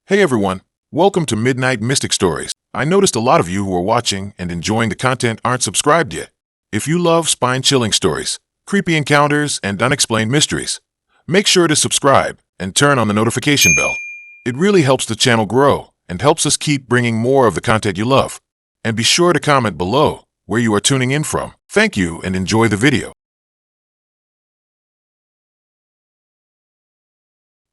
Hey everyone, welcome to Midnight Mystic Stories. I noticed a lot of you who are watching and enjoying the content aren't subscribed yet. If you love spine-chilling stories, creepy encounters, and unexplained mysteries, make sure to subscribe and turn on the notification bell. It really helps the channel grow and helps us keep bringing more of the content you love. And be sure to comment below where you are tuning in from. Thank you and enjoy the video.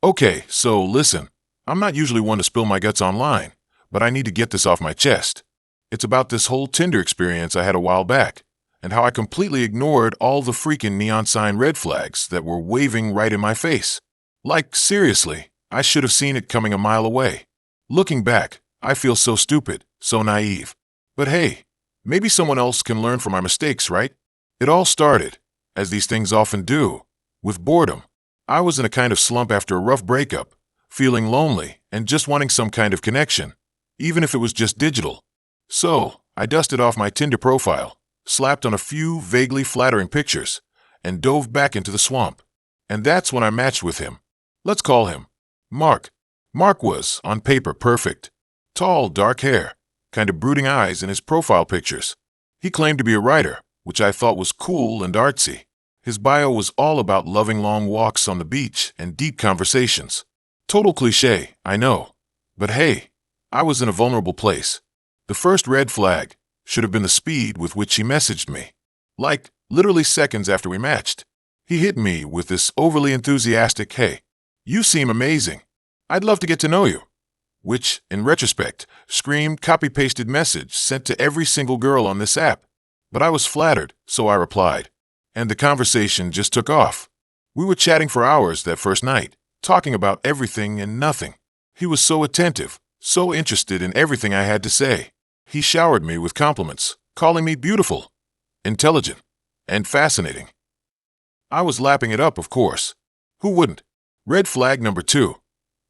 Okay, so listen. I'm not usually one to spill my guts online, but I need to get this off my chest. It's about this whole Tinder experience I had a while back, and how I completely ignored all the freaking neon sign red flags that were waving right in my face. Like, seriously, I should have seen it coming a mile away. Looking back, I feel so stupid, so naive. But hey, maybe someone else can learn from my mistakes, right? It all started, as these things often do, with boredom. I was in a kind of slump after a rough breakup, feeling lonely and just wanting some kind of connection, even if it was just digital. So, I dusted off my Tinder profile, slapped on a few vaguely flattering pictures, and dove back into the swamp. And that's when I matched with him. Let's call him Mark. Mark was, on paper, perfect. Tall, dark hair, kind of brooding eyes in his profile pictures. He claimed to be a writer, which I thought was cool and artsy. His bio was all about loving long walks on the beach and deep conversations. Total cliché, I know. But hey, I was in a vulnerable place. The first red flag should have been the speed with which he messaged me. Like, literally seconds after we matched. He hit me with this overly enthusiastic, "Hey, you seem amazing. I'd love to get to know you." Which, in retrospect, screamed copy-pasted message sent to every single girl on this app. But I was flattered, so I replied. And the conversation just took off. We were chatting for hours that first night, talking about everything and nothing. He was so attentive, so interested in everything I had to say. He showered me with compliments, calling me beautiful, intelligent, and fascinating. I was lapping it up, of course. Who wouldn't? Red flag number 2.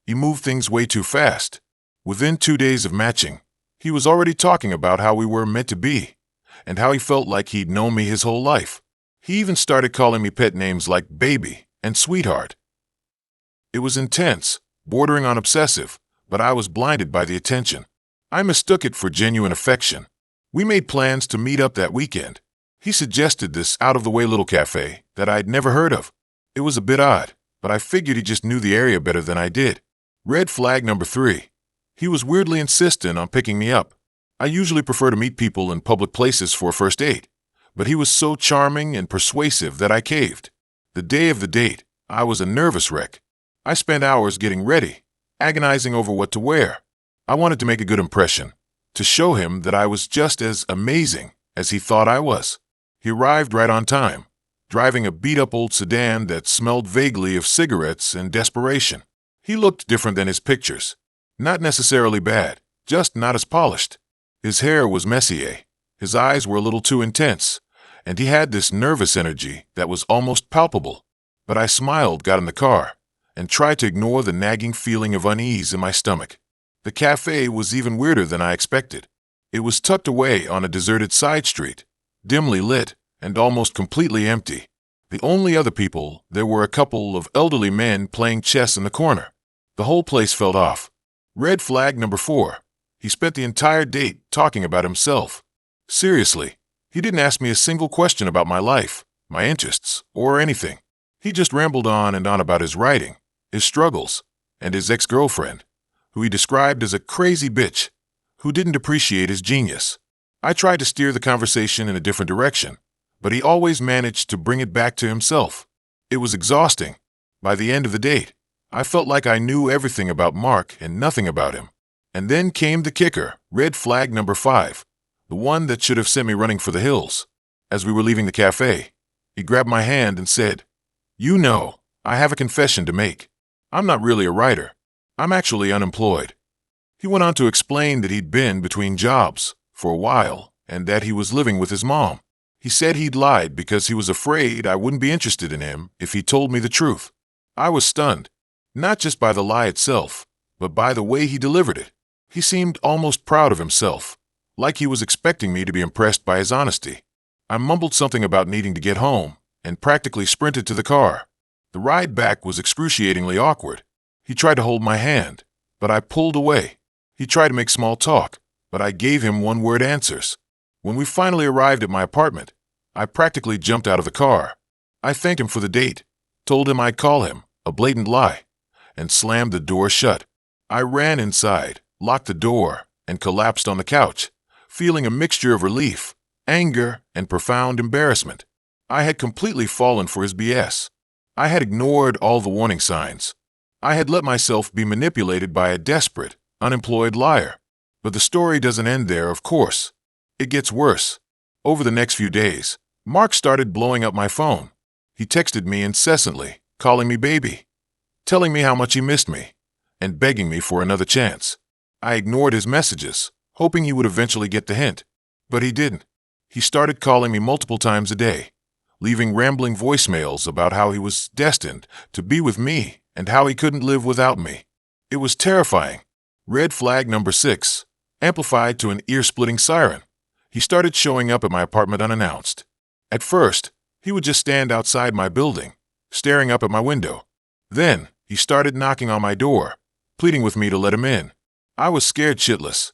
He moved things way too fast. Within 2 days of matching, he was already talking about how we were meant to be, and how he felt like he'd known me his whole life. He even started calling me pet names like baby and sweetheart. It was intense, bordering on obsessive, but I was blinded by the attention. I mistook it for genuine affection. We made plans to meet up that weekend. He suggested this out-of-the-way little cafe that I'd never heard of. It was a bit odd, but I figured he just knew the area better than I did. Red flag number 3. He was weirdly insistent on picking me up. I usually prefer to meet people in public places for a first date, but he was so charming and persuasive that I caved. The day of the date, I was a nervous wreck. I spent hours getting ready, agonizing over what to wear. I wanted to make a good impression, to show him that I was just as amazing as he thought I was. He arrived right on time, driving a beat-up old sedan that smelled vaguely of cigarettes and desperation. He looked different than his pictures. Not necessarily bad, just not as polished. His hair was Messier, his eyes were a little too intense, and he had this nervous energy that was almost palpable. But I smiled, got in the car, and tried to ignore the nagging feeling of unease in my stomach. The cafe was even weirder than I expected. It was tucked away on a deserted side street, dimly lit and almost completely empty. The only other people there were a couple of elderly men playing chess in the corner. The whole place felt off. Red flag number 4. He spent the entire date talking about himself. Seriously, he didn't ask me a single question about my life, my interests, or anything. He just rambled on and on about his writing, his struggles, and his ex-girlfriend, who he described as a crazy bitch, who didn't appreciate his genius. I tried to steer the conversation in a different direction, but he always managed to bring it back to himself. It was exhausting. By the end of the date, I felt like I knew everything about Mark and nothing about him. And then came the kicker, red flag number 5, the one that should have sent me running for the hills. As we were leaving the cafe, he grabbed my hand and said, "You know, I have a confession to make. I'm not really a writer. I'm actually unemployed." He went on to explain that he'd been between jobs for a while and that he was living with his mom. He said he'd lied because he was afraid I wouldn't be interested in him if he told me the truth. I was stunned, not just by the lie itself, but by the way he delivered it. He seemed almost proud of himself, like he was expecting me to be impressed by his honesty. I mumbled something about needing to get home and practically sprinted to the car. The ride back was excruciatingly awkward. He tried to hold my hand, but I pulled away. He tried to make small talk, but I gave him one-word answers. When we finally arrived at my apartment, I practically jumped out of the car. I thanked him for the date, told him I'd call him, a blatant lie, and slammed the door shut. I ran inside, locked the door, and collapsed on the couch, feeling a mixture of relief, anger, and profound embarrassment. I had completely fallen for his BS. I had ignored all the warning signs. I had let myself be manipulated by a desperate, unemployed liar. But the story doesn't end there, of course. It gets worse. Over the next few days, Mark started blowing up my phone. He texted me incessantly, calling me baby, telling me how much he missed me, and begging me for another chance. I ignored his messages, hoping he would eventually get the hint. But he didn't. He started calling me multiple times a day, leaving rambling voicemails about how he was destined to be with me and how he couldn't live without me. It was terrifying. Red flag number 6, amplified to an ear-splitting siren. He started showing up at my apartment unannounced. At first, he would just stand outside my building, staring up at my window. Then, he started knocking on my door, pleading with me to let him in. I was scared shitless.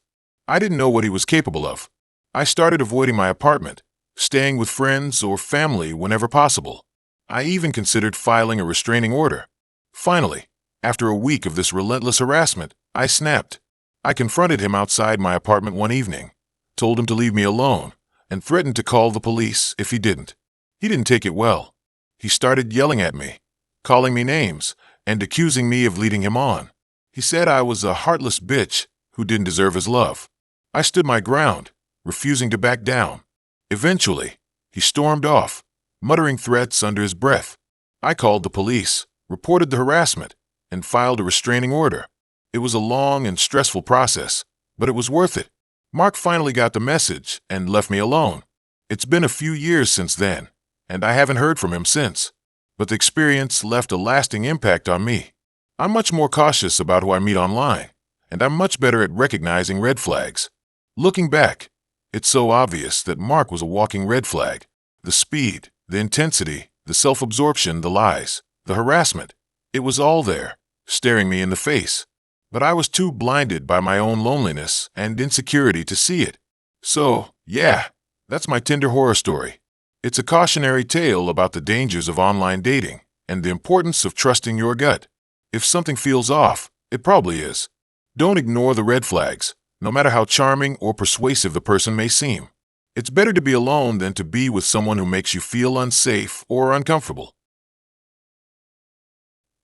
I didn't know what he was capable of. I started avoiding my apartment, staying with friends or family whenever possible. I even considered filing a restraining order. Finally, after a week of this relentless harassment, I snapped. I confronted him outside my apartment one evening, told him to leave me alone, and threatened to call the police if he didn't. He didn't take it well. He started yelling at me, calling me names, and accusing me of leading him on. He said I was a heartless bitch who didn't deserve his love. I stood my ground, refusing to back down. Eventually, he stormed off, muttering threats under his breath. I called the police, reported the harassment, and filed a restraining order. It was a long and stressful process, but it was worth it. Mark finally got the message and left me alone. It's been a few years since then, and I haven't heard from him since. But the experience left a lasting impact on me. I'm much more cautious about who I meet online, and I'm much better at recognizing red flags. Looking back, it's so obvious that Mark was a walking red flag. The speed, the intensity, the self-absorption, the lies, the harassment. It was all there, staring me in the face. But I was too blinded by my own loneliness and insecurity to see it. So, yeah, that's my Tinder horror story. It's a cautionary tale about the dangers of online dating and the importance of trusting your gut. If something feels off, it probably is. Don't ignore the red flags, no matter how charming or persuasive the person may seem. It's better to be alone than to be with someone who makes you feel unsafe or uncomfortable.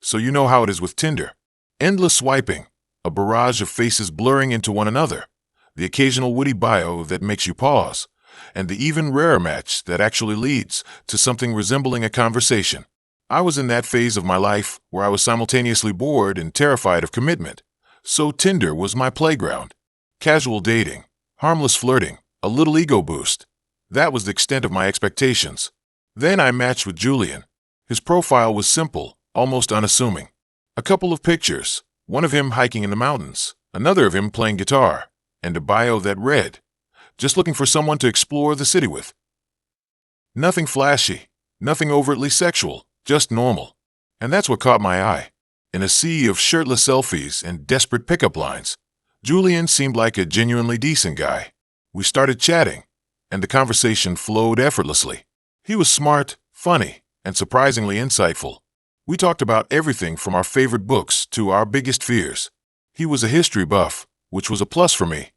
So you know how it is with Tinder. Endless swiping, a barrage of faces blurring into one another, the occasional witty bio that makes you pause, and the even rarer match that actually leads to something resembling a conversation. I was in that phase of my life where I was simultaneously bored and terrified of commitment. So Tinder was my playground. Casual dating, harmless flirting, a little ego boost. That was the extent of my expectations. Then I matched with Julian. His profile was simple, almost unassuming. A couple of pictures, one of him hiking in the mountains, another of him playing guitar, and a bio that read, "Just looking for someone to explore the city with." Nothing flashy, nothing overtly sexual, just normal. And that's what caught my eye. In a sea of shirtless selfies and desperate pickup lines, Julian seemed like a genuinely decent guy. We started chatting, and the conversation flowed effortlessly. He was smart, funny, and surprisingly insightful. We talked about everything from our favorite books to our biggest fears. He was a history buff, which was a plus for me,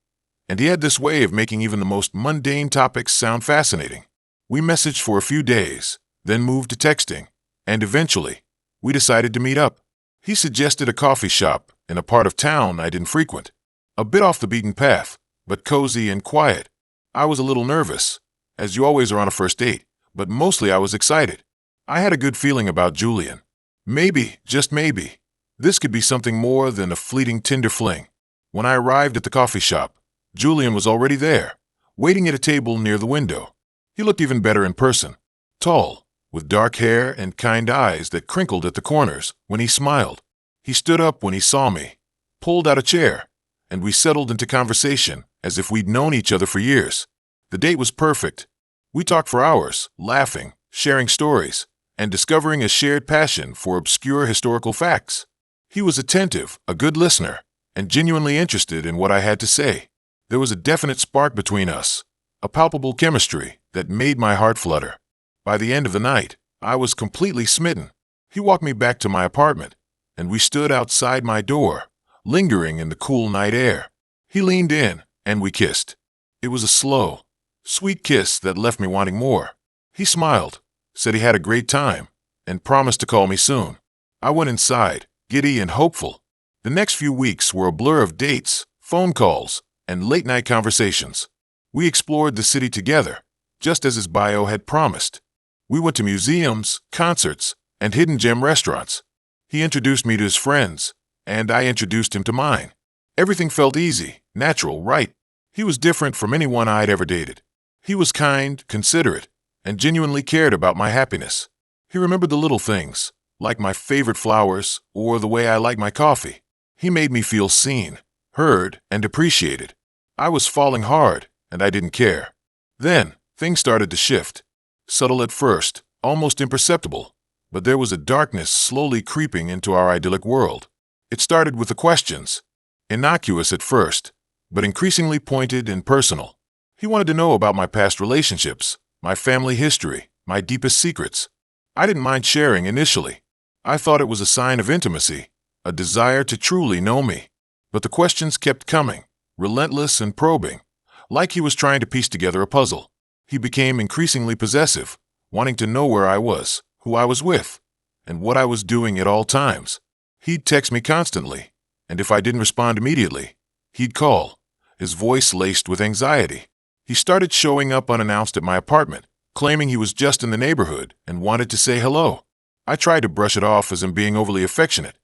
and he had this way of making even the most mundane topics sound fascinating. We messaged for a few days, then moved to texting, and eventually, we decided to meet up. He suggested a coffee shop in a part of town I didn't frequent. A bit off the beaten path, but cozy and quiet. I was a little nervous, as you always are on a first date, but mostly I was excited. I had a good feeling about Julian. Maybe, just maybe, this could be something more than a fleeting Tinder fling. When I arrived at the coffee shop, Julian was already there, waiting at a table near the window. He looked even better in person. Tall, with dark hair and kind eyes that crinkled at the corners when he smiled. He stood up when he saw me, pulled out a chair, and we settled into conversation as if we'd known each other for years. The date was perfect. We talked for hours, laughing, sharing stories, and discovering a shared passion for obscure historical facts. He was attentive, a good listener, and genuinely interested in what I had to say. There was a definite spark between us, a palpable chemistry that made my heart flutter. By the end of the night, I was completely smitten. He walked me back to my apartment, and we stood outside my door, lingering in the cool night air. He leaned in, and we kissed. It was a slow, sweet kiss that left me wanting more. He smiled, said he had a great time, and promised to call me soon. I went inside, giddy and hopeful. The next few weeks were a blur of dates, phone calls, and late-night conversations. We explored the city together, just as his bio had promised. We went to museums, concerts, and hidden gem restaurants. He introduced me to his friends, and I introduced him to mine. Everything felt easy, natural, right? He was different from anyone I'd ever dated. He was kind, considerate, and genuinely cared about my happiness. He remembered the little things, like my favorite flowers or the way I like my coffee. He made me feel seen, heard, and appreciated. I was falling hard, and I didn't care. Then, things started to shift. Subtle at first, almost imperceptible, but there was a darkness slowly creeping into our idyllic world. It started with the questions. Innocuous at first, but increasingly pointed and personal. He wanted to know about my past relationships, my family history, my deepest secrets. I didn't mind sharing initially. I thought it was a sign of intimacy, a desire to truly know me. But the questions kept coming, relentless and probing, like he was trying to piece together a puzzle. He became increasingly possessive, wanting to know where I was, who I was with, and what I was doing at all times. He'd text me constantly, and if I didn't respond immediately, he'd call, his voice laced with anxiety. He started showing up unannounced at my apartment, claiming he was just in the neighborhood and wanted to say hello. I tried to brush it off as him being overly affectionate,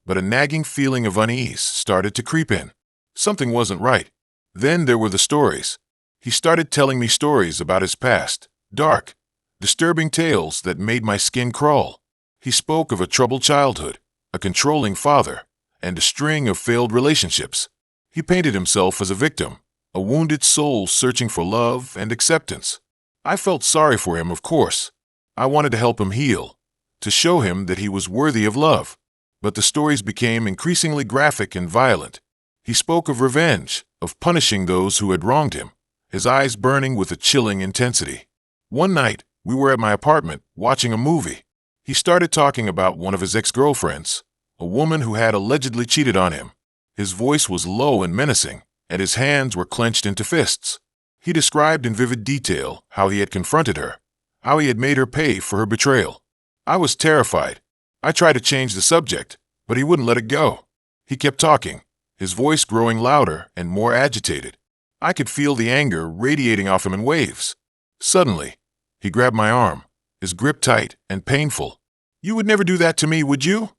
but a nagging feeling of unease started to creep in. Something wasn't right. Then there were the stories. He started telling me stories about his past, dark, disturbing tales that made my skin crawl. He spoke of a troubled childhood, a controlling father, and a string of failed relationships. He painted himself as a victim, a wounded soul searching for love and acceptance. I felt sorry for him, of course. I wanted to help him heal, to show him that he was worthy of love. But the stories became increasingly graphic and violent. He spoke of revenge, of punishing those who had wronged him, his eyes burning with a chilling intensity. One night, we were at my apartment watching a movie. He started talking about one of his ex-girlfriends, a woman who had allegedly cheated on him. His voice was low and menacing, and his hands were clenched into fists. He described in vivid detail how he had confronted her, how he had made her pay for her betrayal. I was terrified. I tried to change the subject, but he wouldn't let it go. He kept talking, his voice growing louder and more agitated. I could feel the anger radiating off him in waves. Suddenly, he grabbed my arm, his grip tight and painful. "You would never do that to me, would you?"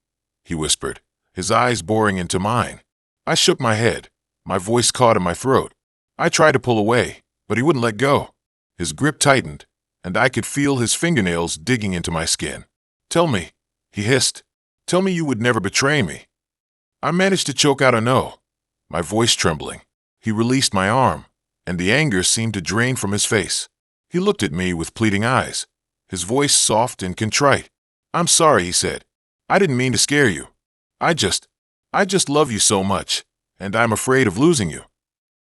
he whispered, his eyes boring into mine. I shook my head, my voice caught in my throat. I tried to pull away, but he wouldn't let go. His grip tightened, and I could feel his fingernails digging into my skin. "Tell me," he hissed. "Tell me you would never betray me." I managed to choke out a no, my voice trembling. He released my arm, and the anger seemed to drain from his face. He looked at me with pleading eyes, his voice soft and contrite. "I'm sorry," he said. "I didn't mean to scare you. I just love you so much, and I'm afraid of losing you."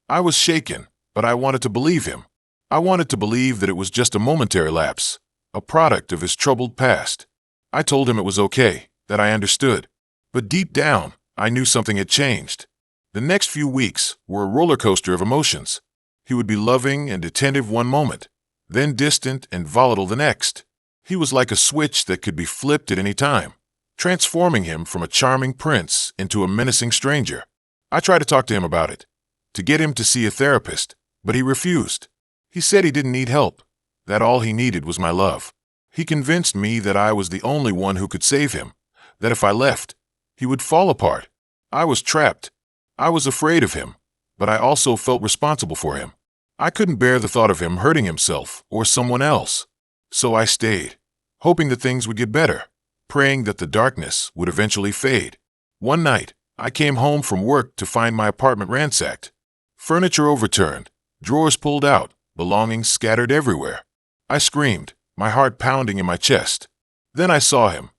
I was shaken, but I wanted to believe him. I wanted to believe that it was just a momentary lapse, a product of his troubled past. I told him it was okay, that I understood. But deep down, I knew something had changed. The next few weeks were a roller coaster of emotions. He would be loving and attentive one moment, then distant and volatile the next. He was like a switch that could be flipped at any time, transforming him from a charming prince into a menacing stranger. I tried to talk to him about it, to get him to see a therapist, but he refused. He said he didn't need help, that all he needed was my love. He convinced me that I was the only one who could save him, that if I left, he would fall apart. I was trapped. I was afraid of him, but I also felt responsible for him. I couldn't bear the thought of him hurting himself or someone else. So I stayed, hoping that things would get better, praying that the darkness would eventually fade. One night, I came home from work to find my apartment ransacked. Furniture overturned, drawers pulled out, belongings scattered everywhere. I screamed, my heart pounding in my chest. Then I saw him.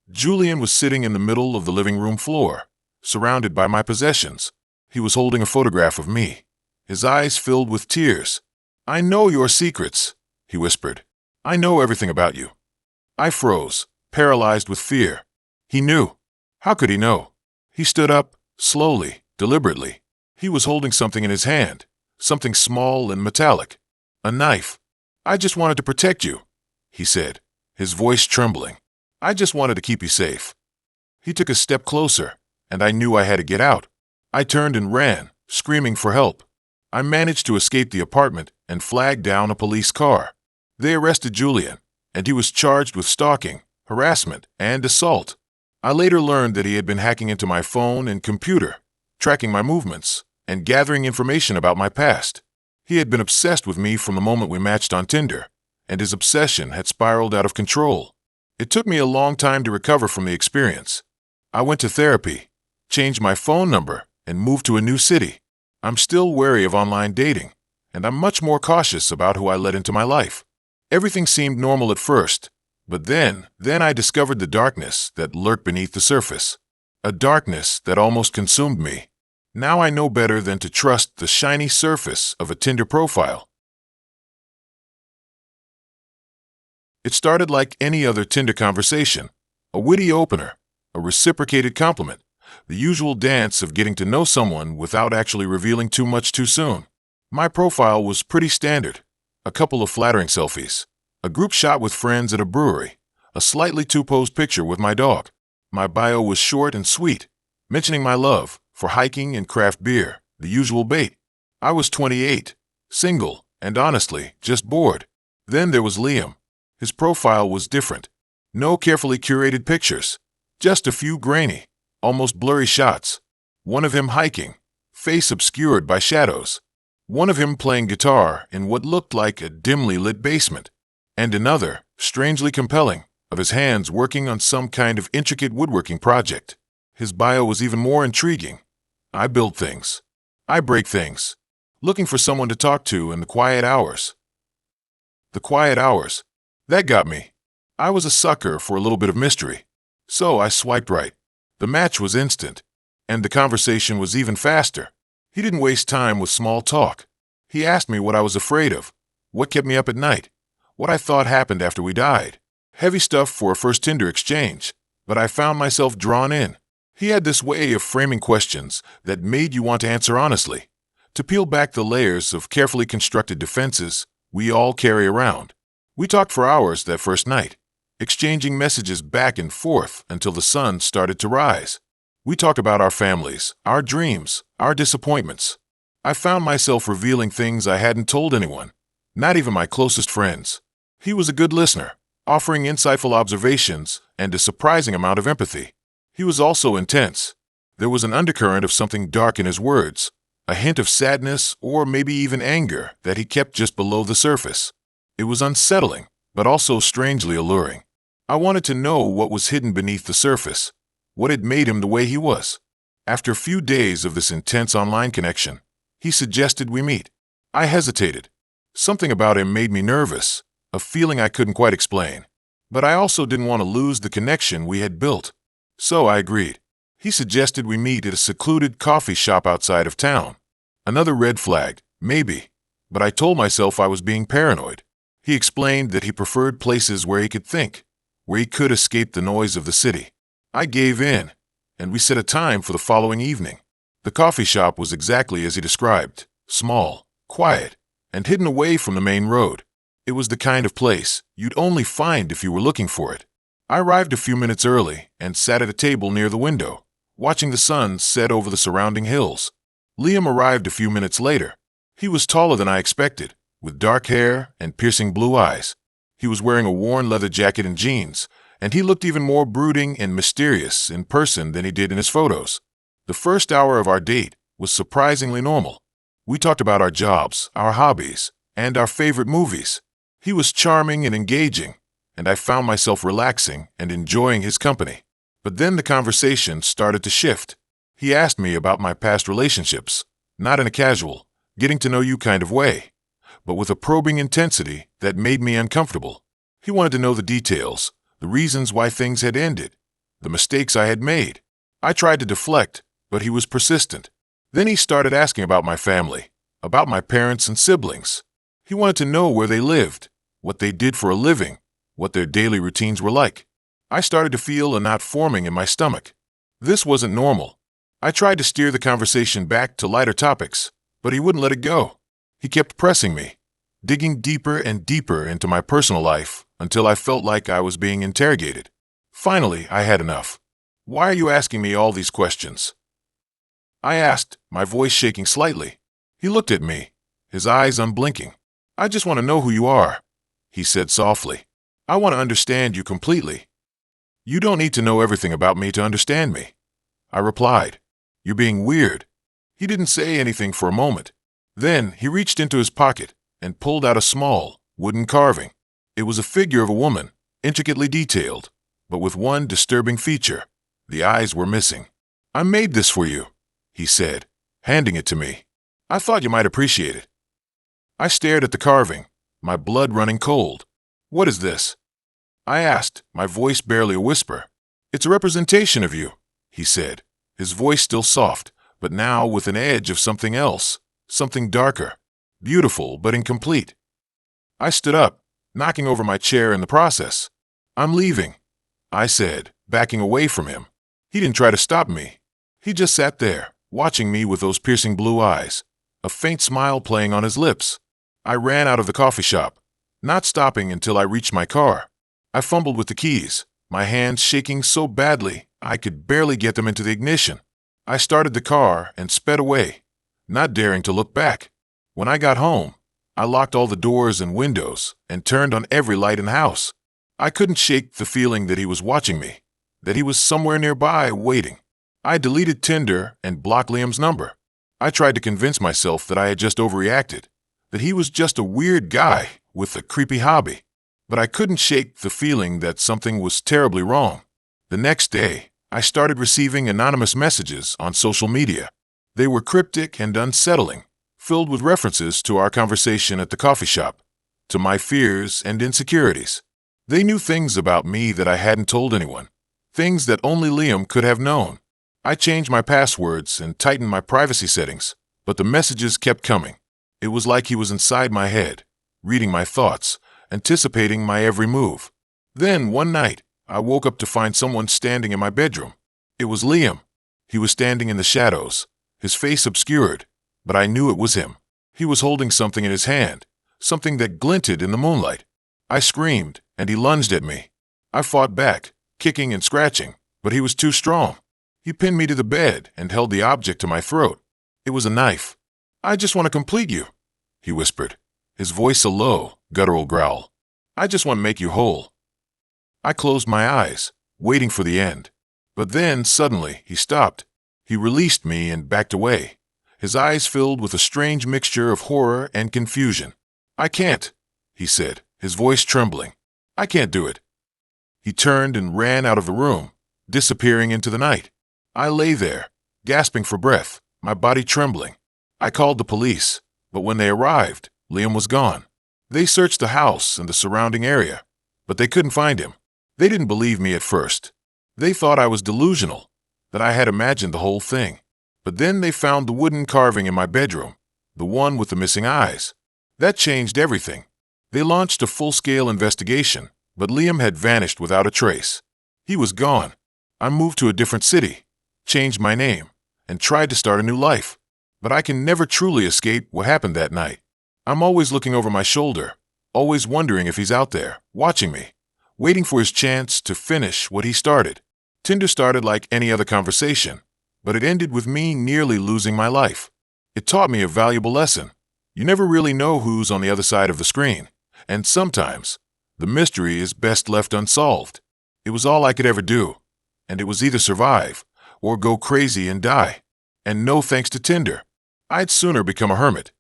Julian was sitting in the middle of the living room floor, surrounded by my possessions. He was holding a photograph of me, his eyes filled with tears. "I know your secrets," he whispered. "I know everything about you." I froze, paralyzed with fear. He knew. How could he know? He stood up, slowly, deliberately. He was holding something in his hand, something small and metallic. A knife. "I just wanted to protect you," he said, his voice trembling. "I just wanted to keep you safe." He took a step closer, and I knew I had to get out. I turned and ran, screaming for help. I managed to escape the apartment and flagged down a police car. They arrested Julian, and he was charged with stalking, harassment, and assault. I later learned that he had been hacking into my phone and computer, tracking my movements, and gathering information about my past. He had been obsessed with me from the moment we matched on Tinder, and his obsession had spiraled out of control. It took me a long time to recover from the experience. I went to therapy, changed my phone number, and moved to a new city. I'm still wary of online dating, and I'm much more cautious about who I let into my life. Everything seemed normal at first, but then I discovered the darkness that lurked beneath the surface. A darkness that almost consumed me. Now I know better than to trust the shiny surface of a Tinder profile. It started like any other Tinder conversation, a witty opener, a reciprocated compliment, the usual dance of getting to know someone without actually revealing too much too soon. My profile was pretty standard. A couple of flattering selfies, a group shot with friends at a brewery, a slightly too-posed picture with my dog. My bio was short and sweet, mentioning my love for hiking and craft beer, the usual bait. I was 28, single, and honestly, just bored. Then there was Liam. His profile was different. No carefully curated pictures, just a few grainy, almost blurry shots. One of him hiking, face obscured by shadows. One of him playing guitar in what looked like a dimly lit basement. And another, strangely compelling, of his hands working on some kind of intricate woodworking project. His bio was even more intriguing. "I build things. I break things. Looking for someone to talk to in the quiet hours." The quiet hours. That got me. I was a sucker for a little bit of mystery. So I swiped right. The match was instant, and the conversation was even faster. He didn't waste time with small talk. He asked me what I was afraid of, what kept me up at night, what I thought happened after we died. Heavy stuff for a first Tinder exchange, but I found myself drawn in. He had this way of framing questions that made you want to answer honestly, to peel back the layers of carefully constructed defenses we all carry around. We talked for hours that first night, exchanging messages back and forth until the sun started to rise. We talked about our families, our dreams, our disappointments. I found myself revealing things I hadn't told anyone, not even my closest friends. He was a good listener, offering insightful observations and a surprising amount of empathy. He was also intense. There was an undercurrent of something dark in his words, a hint of sadness or maybe even anger that he kept just below the surface. It was unsettling, but also strangely alluring. I wanted to know what was hidden beneath the surface, what had made him the way he was. After a few days of this intense online connection, he suggested we meet. I hesitated. Something about him made me nervous, a feeling I couldn't quite explain. But I also didn't want to lose the connection we had built. So I agreed. He suggested we meet at a secluded coffee shop outside of town. Another red flag, maybe, but I told myself I was being paranoid. He explained that he preferred places where he could think, where he could escape the noise of the city. I gave in, and we set a time for the following evening. The coffee shop was exactly as he described, small, quiet, and hidden away from the main road. It was the kind of place you'd only find if you were looking for it. I arrived a few minutes early and sat at a table near the window, watching the sun set over the surrounding hills. Liam arrived a few minutes later. He was taller than I expected, with dark hair and piercing blue eyes. He was wearing a worn leather jacket and jeans, and he looked even more brooding and mysterious in person than he did in his photos. The first hour of our date was surprisingly normal. We talked about our jobs, our hobbies, and our favorite movies. He was charming and engaging, and I found myself relaxing and enjoying his company. But then the conversation started to shift. He asked me about my past relationships, not in a casual, getting-to-know-you kind of way, but with a probing intensity that made me uncomfortable. He wanted to know the details, the reasons why things had ended, the mistakes I had made. I tried to deflect, but he was persistent. Then he started asking about my family, about my parents and siblings. He wanted to know where they lived, what they did for a living, what their daily routines were like. I started to feel a knot forming in my stomach. This wasn't normal. I tried to steer the conversation back to lighter topics, but he wouldn't let it go. He kept pressing me, digging deeper and deeper into my personal life until I felt like I was being interrogated. Finally, I had enough. "Why are you asking me all these questions?" I asked, my voice shaking slightly. He looked at me, his eyes unblinking. "I just want to know who you are," he said softly. "I want to understand you completely." "You don't need to know everything about me to understand me," I replied. "You're being weird." He didn't say anything for a moment. Then he reached into his pocket and pulled out a small, wooden carving. It was a figure of a woman, intricately detailed, but with one disturbing feature. The eyes were missing. "I made this for you," he said, handing it to me. "I thought you might appreciate it." I stared at the carving, my blood running cold. "What is this?" I asked, my voice barely a whisper. "It's a representation of you," he said, his voice still soft, but now with an edge of something else, something darker, beautiful but incomplete. I stood up, knocking over my chair in the process. "I'm leaving," I said, backing away from him. He didn't try to stop me. He just sat there, watching me with those piercing blue eyes, a faint smile playing on his lips. I ran out of the coffee shop, not stopping until I reached my car. I fumbled with the keys, my hands shaking so badly I could barely get them into the ignition. I started the car and sped away, not daring to look back. When I got home, I locked all the doors and windows and turned on every light in the house. I couldn't shake the feeling that he was watching me, that he was somewhere nearby waiting. I deleted Tinder and blocked Liam's number. I tried to convince myself that I had just overreacted, that he was just a weird guy with a creepy hobby. But I couldn't shake the feeling that something was terribly wrong. The next day, I started receiving anonymous messages on social media. They were cryptic and unsettling, filled with references to our conversation at the coffee shop, to my fears and insecurities. They knew things about me that I hadn't told anyone, things that only Liam could have known. I changed my passwords and tightened my privacy settings, but the messages kept coming. It was like he was inside my head, reading my thoughts, anticipating my every move. Then, one night, I woke up to find someone standing in my bedroom. It was Liam. He was standing in the shadows, his face obscured, but I knew it was him. He was holding something in his hand, something that glinted in the moonlight. I screamed, and he lunged at me. I fought back, kicking and scratching, but he was too strong. He pinned me to the bed and held the object to my throat. It was a knife. "I just want to complete you," he whispered, his voice a low, guttural growl. "I just want to make you whole." I closed my eyes, waiting for the end. But then, suddenly, he stopped. He released me and backed away, his eyes filled with a strange mixture of horror and confusion. "I can't," he said, his voice trembling. "I can't do it." He turned and ran out of the room, disappearing into the night. I lay there, gasping for breath, my body trembling. I called the police, but when they arrived, Liam was gone. They searched the house and the surrounding area, but they couldn't find him. They didn't believe me at first. They thought I was delusional, that I had imagined the whole thing. But then they found the wooden carving in my bedroom, the one with the missing eyes. That changed everything. They launched a full-scale investigation, but Liam had vanished without a trace. He was gone. I moved to a different city, changed my name, and tried to start a new life. But I can never truly escape what happened that night. I'm always looking over my shoulder, always wondering if he's out there, watching me, waiting for his chance to finish what he started. Tinder started like any other conversation, but it ended with me nearly losing my life. It taught me a valuable lesson. You never really know who's on the other side of the screen, and sometimes the mystery is best left unsolved. It was all I could ever do, and it was either survive or go crazy and die. And no thanks to Tinder, I'd sooner become a hermit.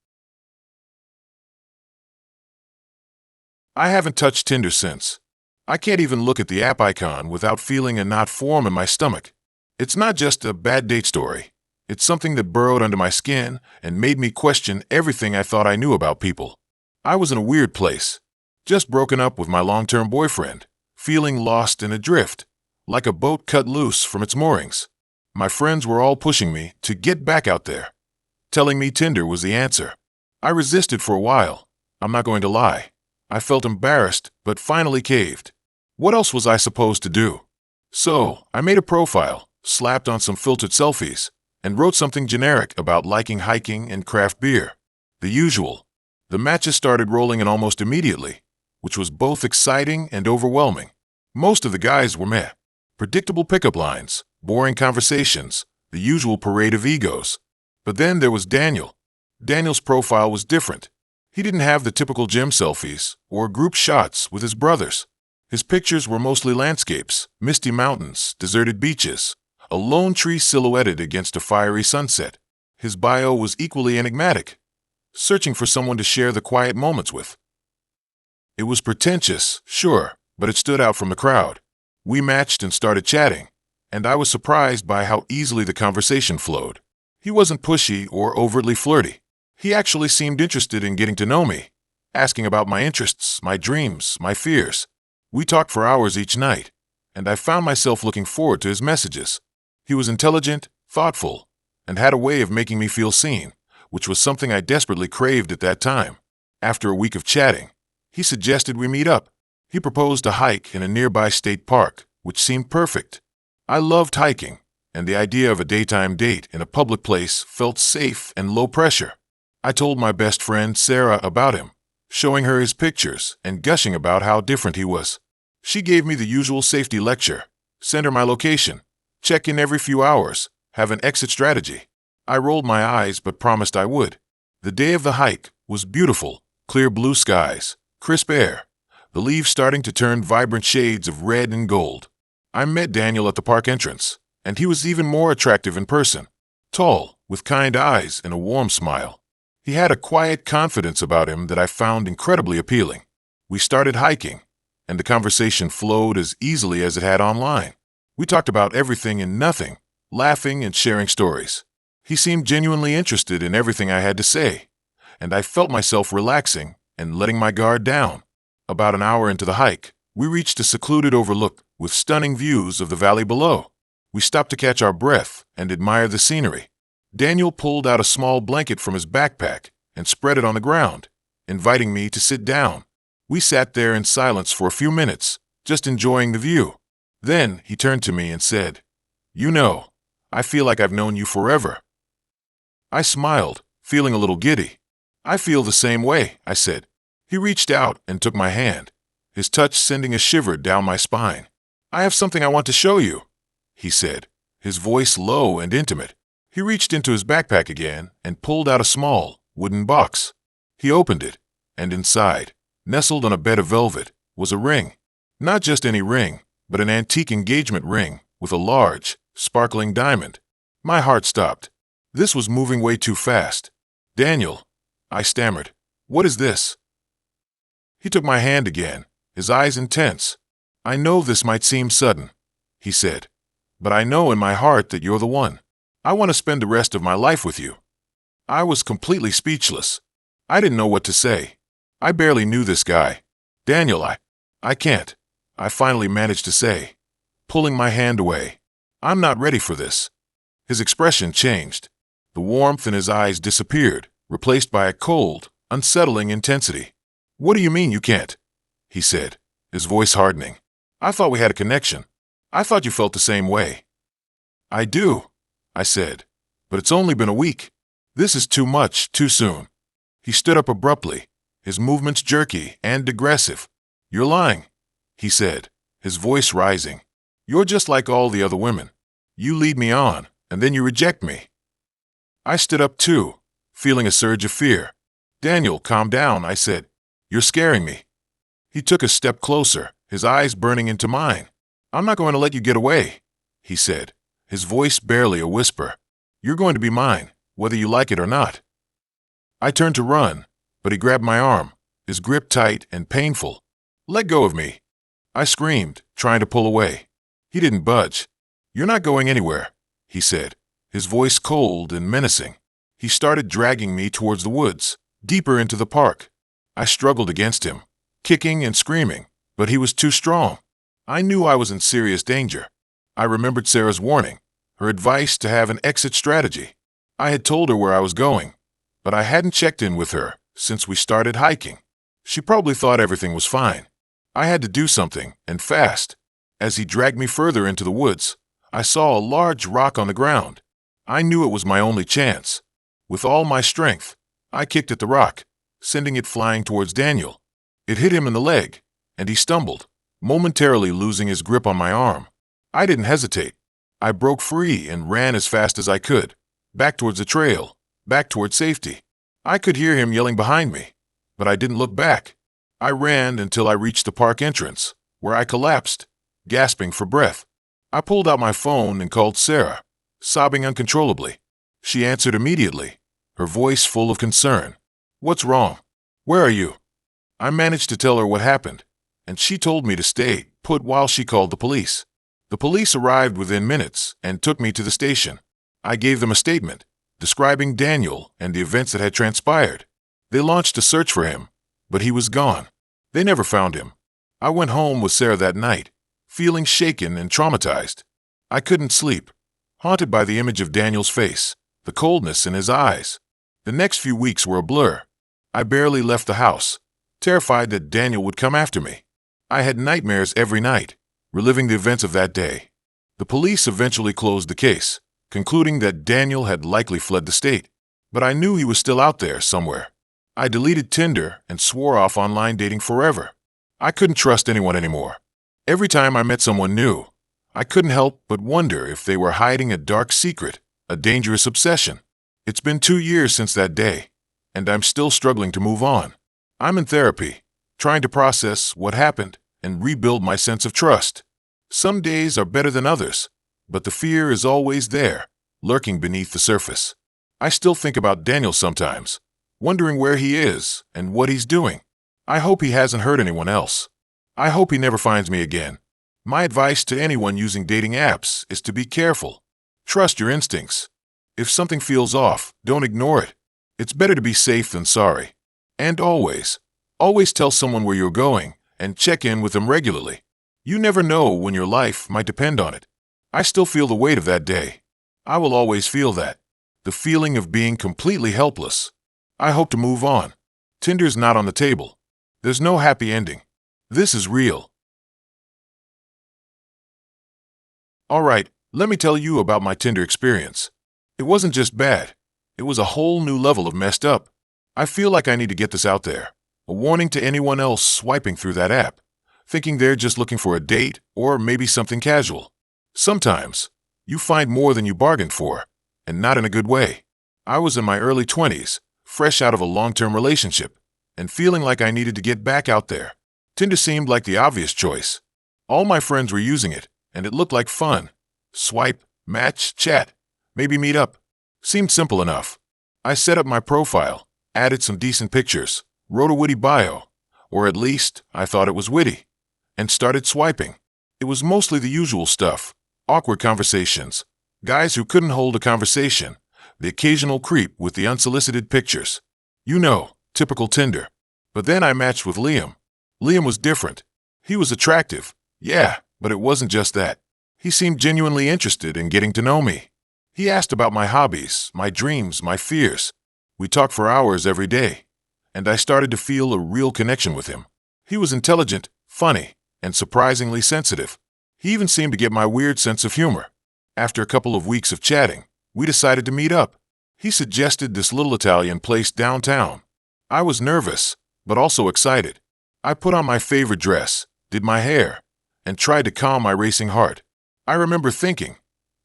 I haven't touched Tinder since. I can't even look at the app icon without feeling a knot form in my stomach. It's not just a bad date story. It's something that burrowed under my skin and made me question everything I thought I knew about people. I was in a weird place, just broken up with my long-term boyfriend, feeling lost and adrift, like a boat cut loose from its moorings. My friends were all pushing me to get back out there, telling me Tinder was the answer. I resisted for a while. I'm not going to lie. I felt embarrassed, but finally caved. What else was I supposed to do? So, I made a profile, slapped on some filtered selfies, and wrote something generic about liking hiking and craft beer. The usual. The matches started rolling in almost immediately, which was both exciting and overwhelming. Most of the guys were meh. Predictable pickup lines, boring conversations, the usual parade of egos. But then there was Daniel. Daniel's profile was different. He didn't have the typical gym selfies or group shots with his brothers. His pictures were mostly landscapes, misty mountains, deserted beaches, a lone tree silhouetted against a fiery sunset. His bio was equally enigmatic, searching for someone to share the quiet moments with. It was pretentious, sure, but it stood out from the crowd. We matched and started chatting, and I was surprised by how easily the conversation flowed. He wasn't pushy or overtly flirty. He actually seemed interested in getting to know me, asking about my interests, my dreams, my fears. We talked for hours each night, and I found myself looking forward to his messages. He was intelligent, thoughtful, and had a way of making me feel seen, which was something I desperately craved at that time. After a week of chatting, he suggested we meet up. He proposed a hike in a nearby state park, which seemed perfect. I loved hiking, and the idea of a daytime date in a public place felt safe and low pressure. I told my best friend Sarah about him, showing her his pictures and gushing about how different he was. She gave me the usual safety lecture, send her my location, check in every few hours, have an exit strategy. I rolled my eyes but promised I would. The day of the hike was beautiful, clear blue skies, crisp air, the leaves starting to turn vibrant shades of red and gold. I met Daniel at the park entrance, and he was even more attractive in person. Tall, with kind eyes and a warm smile. He had a quiet confidence about him that I found incredibly appealing. We started hiking, and the conversation flowed as easily as it had online. We talked about everything and nothing, laughing and sharing stories. He seemed genuinely interested in everything I had to say, and I felt myself relaxing and letting my guard down. About an hour into the hike, we reached a secluded overlook with stunning views of the valley below. We stopped to catch our breath and admire the scenery. Daniel pulled out a small blanket from his backpack and spread it on the ground, inviting me to sit down. We sat there in silence for a few minutes, just enjoying the view. Then he turned to me and said, "You know, I feel like I've known you forever." I smiled, feeling a little giddy. "I feel the same way," I said. He reached out and took my hand, his touch sending a shiver down my spine. "I have something I want to show you," he said, his voice low and intimate. He reached into his backpack again and pulled out a small, wooden box. He opened it, and inside, nestled on a bed of velvet, was a ring. Not just any ring, but an antique engagement ring with a large, sparkling diamond. My heart stopped. This was moving way too fast. "Daniel," I stammered, "what is this?" He took my hand again, his eyes intense. "I know this might seem sudden," he said, "but I know in my heart that you're the one. I want to spend the rest of my life with you." I was completely speechless. I didn't know what to say. I barely knew this guy. "Daniel, I can't," I finally managed to say, pulling my hand away. "I'm not ready for this." His expression changed. The warmth in his eyes disappeared, replaced by a cold, unsettling intensity. "What do you mean you can't?" he said, his voice hardening. "I thought we had a connection. I thought you felt the same way." "I do," I said, "but it's only been a week. This is too much, too soon." He stood up abruptly, his movements jerky and aggressive. "You're lying," he said, his voice rising. "You're just like all the other women. You lead me on, and then you reject me." I stood up too, feeling a surge of fear. "Daniel, calm down," I said. "You're scaring me." He took a step closer, his eyes burning into mine. "I'm not going to let you get away," he said, his voice barely a whisper. "You're going to be mine, whether you like it or not." I turned to run, but he grabbed my arm, his grip tight and painful. "Let go of me," I screamed, trying to pull away. He didn't budge. "You're not going anywhere," he said, his voice cold and menacing. He started dragging me towards the woods, deeper into the park. I struggled against him, kicking and screaming, but he was too strong. I knew I was in serious danger. I remembered Sarah's warning, her advice to have an exit strategy. I had told her where I was going, but I hadn't checked in with her since we started hiking. She probably thought everything was fine. I had to do something, and fast. As he dragged me further into the woods, I saw a large rock on the ground. I knew it was my only chance. With all my strength, I kicked at the rock, sending it flying towards Daniel. It hit him in the leg, and he stumbled, momentarily losing his grip on my arm. I didn't hesitate. I broke free and ran as fast as I could, back towards the trail, back towards safety. I could hear him yelling behind me, but I didn't look back. I ran until I reached the park entrance, where I collapsed, gasping for breath. I pulled out my phone and called Sarah, sobbing uncontrollably. She answered immediately, her voice full of concern. "What's wrong? Where are you?" I managed to tell her what happened, and she told me to stay put while she called the police. The police arrived within minutes and took me to the station. I gave them a statement, describing Daniel and the events that had transpired. They launched a search for him, but he was gone. They never found him. I went home with Sarah that night, feeling shaken and traumatized. I couldn't sleep, haunted by the image of Daniel's face, the coldness in his eyes. The next few weeks were a blur. I barely left the house, terrified that Daniel would come after me. I had nightmares every night, reliving the events of that day. The police eventually closed the case, concluding that Daniel had likely fled the state. But I knew he was still out there somewhere. I deleted Tinder and swore off online dating forever. I couldn't trust anyone anymore. Every time I met someone new, I couldn't help but wonder if they were hiding a dark secret, a dangerous obsession. It's been 2 years since that day, and I'm still struggling to move on. I'm in therapy, trying to process what happened and rebuild my sense of trust. Some days are better than others, but the fear is always there, lurking beneath the surface. I still think about Daniel sometimes, wondering where he is and what he's doing. I hope he hasn't hurt anyone else. I hope he never finds me again. My advice to anyone using dating apps is to be careful. Trust your instincts. If something feels off, don't ignore it. It's better to be safe than sorry. And always tell someone where you're going and check in with them regularly. You never know when your life might depend on it. I still feel the weight of that day. I will always feel that. The feeling of being completely helpless. I hope to move on. Tinder's not on the table. There's no happy ending. This is real. Alright, let me tell you about my Tinder experience. It wasn't just bad. It was a whole new level of messed up. I feel like I need to get this out there. A warning to anyone else swiping through that app, thinking they're just looking for a date or maybe something casual. Sometimes, you find more than you bargained for, and not in a good way. I was in my early 20s, fresh out of a long-term relationship, and feeling like I needed to get back out there. Tinder seemed like the obvious choice. All my friends were using it, and it looked like fun. Swipe, match, chat, maybe meet up. Seemed simple enough. I set up my profile, added some decent pictures, wrote a witty bio, or at least I thought it was witty, and started swiping. It was mostly the usual stuff, awkward conversations, guys who couldn't hold a conversation, the occasional creep with the unsolicited pictures. You know, typical Tinder. But then I matched with Liam. Liam was different. He was attractive, yeah, but it wasn't just that. He seemed genuinely interested in getting to know me. He asked about my hobbies, my dreams, my fears. We talked for hours every day, and I started to feel a real connection with him. He was intelligent, funny, and surprisingly sensitive. He even seemed to get my weird sense of humor. After a couple of weeks of chatting, we decided to meet up. He suggested this little Italian place downtown. I was nervous, but also excited. I put on my favorite dress, did my hair, and tried to calm my racing heart. I remember thinking,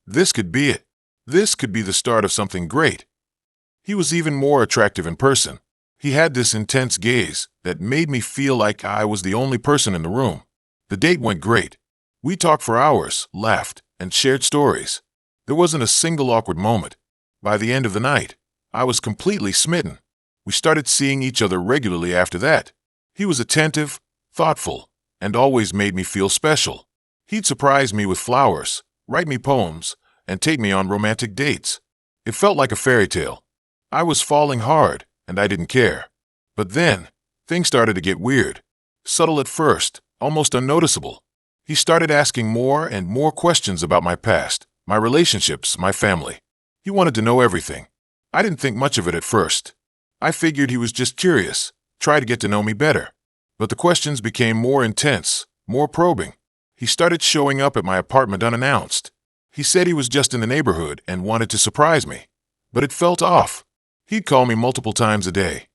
this could be it. This could be the start of something great. He was even more attractive in person. He had this intense gaze that made me feel like I was the only person in the room. The date went great. We talked for hours, laughed, and shared stories. There wasn't a single awkward moment. By the end of the night, I was completely smitten. We started seeing each other regularly after that. He was attentive, thoughtful, and always made me feel special. He'd surprise me with flowers, write me poems, and take me on romantic dates. It felt like a fairy tale. I was falling hard, and I didn't care. But then, things started to get weird. Subtle at first, almost unnoticeable. He started asking more and more questions about my past, my relationships, my family. He wanted to know everything. I didn't think much of it at first. I figured he was just curious, try to get to know me better. But the questions became more intense, more probing. He started showing up at my apartment unannounced. He said he was just in the neighborhood and wanted to surprise me. But it felt off. He'd call me multiple times a day.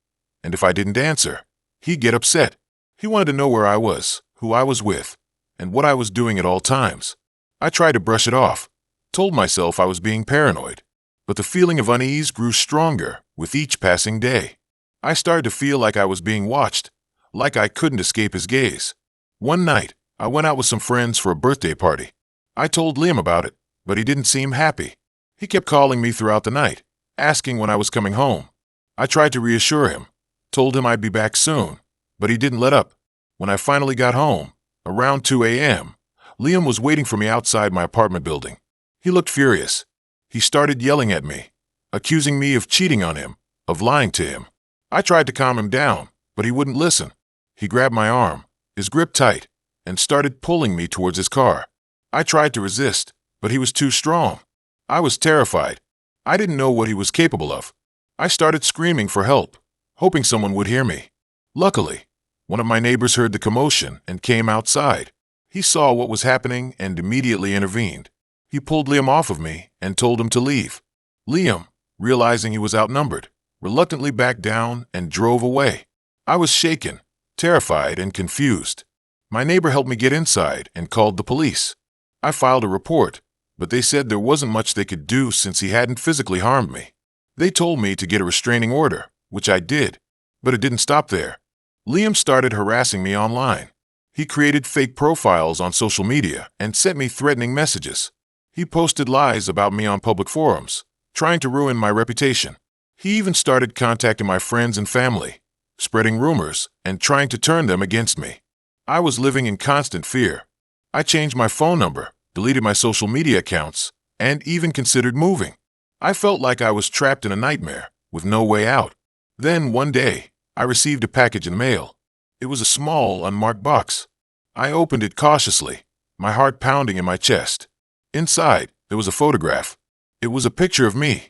And if I didn't answer, he'd get upset. He wanted to know where I was, who I was with, and what I was doing at all times. I tried to brush it off, told myself I was being paranoid. But the feeling of unease grew stronger with each passing day. I started to feel like I was being watched, like I couldn't escape his gaze. One night, I went out with some friends for a birthday party. I told Liam about it, but he didn't seem happy. He kept calling me throughout the night, asking when I was coming home. I tried to reassure him, told him I'd be back soon, but he didn't let up. When I finally got home, around 2 a.m., Liam was waiting for me outside my apartment building. He looked furious. He started yelling at me, accusing me of cheating on him, of lying to him. I tried to calm him down, but he wouldn't listen. He grabbed my arm, his grip tight, and started pulling me towards his car. I tried to resist, but he was too strong. I was terrified. I didn't know what he was capable of. I started screaming for help, hoping someone would hear me. Luckily, one of my neighbors heard the commotion and came outside. He saw what was happening and immediately intervened. He pulled Liam off of me and told him to leave. Liam, realizing he was outnumbered, reluctantly backed down and drove away. I was shaken, terrified, and confused. My neighbor helped me get inside and called the police. I filed a report, but they said there wasn't much they could do since he hadn't physically harmed me. They told me to get a restraining order, which I did, but it didn't stop there. Liam started harassing me online. He created fake profiles on social media and sent me threatening messages. He posted lies about me on public forums, trying to ruin my reputation. He even started contacting my friends and family, spreading rumors and trying to turn them against me. I was living in constant fear. I changed my phone number, deleted my social media accounts, and even considered moving. I felt like I was trapped in a nightmare, with no way out. Then, one day, I received a package in the mail. It was a small, unmarked box. I opened it cautiously, my heart pounding in my chest. Inside, there was a photograph. It was a picture of me,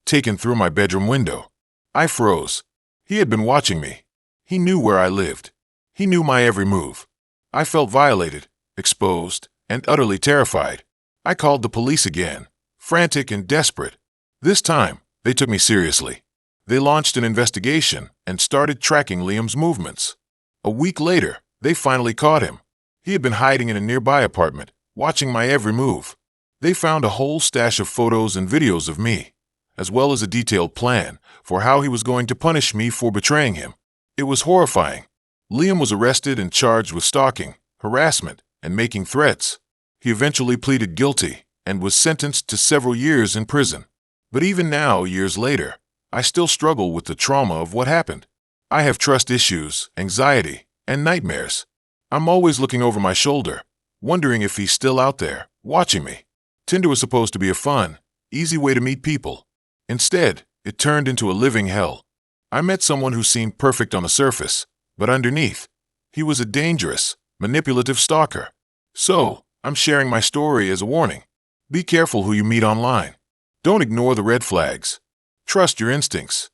taken through my bedroom window. I froze. He had been watching me. He knew where I lived. He knew my every move. I felt violated, exposed, and utterly terrified. I called the police again, frantic and desperate. This time, they took me seriously. They launched an investigation and started tracking Liam's movements. A week later, they finally caught him. He had been hiding in a nearby apartment, watching my every move. They found a whole stash of photos and videos of me, as well as a detailed plan for how he was going to punish me for betraying him. It was horrifying. Liam was arrested and charged with stalking, harassment, and making threats. He eventually pleaded guilty and was sentenced to several years in prison. But even now, years later, I still struggle with the trauma of what happened. I have trust issues, anxiety, and nightmares. I'm always looking over my shoulder, wondering if he's still out there, watching me. Tinder was supposed to be a fun, easy way to meet people. Instead, it turned into a living hell. I met someone who seemed perfect on the surface, but underneath, he was a dangerous, manipulative stalker. So, I'm sharing my story as a warning. Be careful who you meet online. Don't ignore the red flags. Trust your instincts.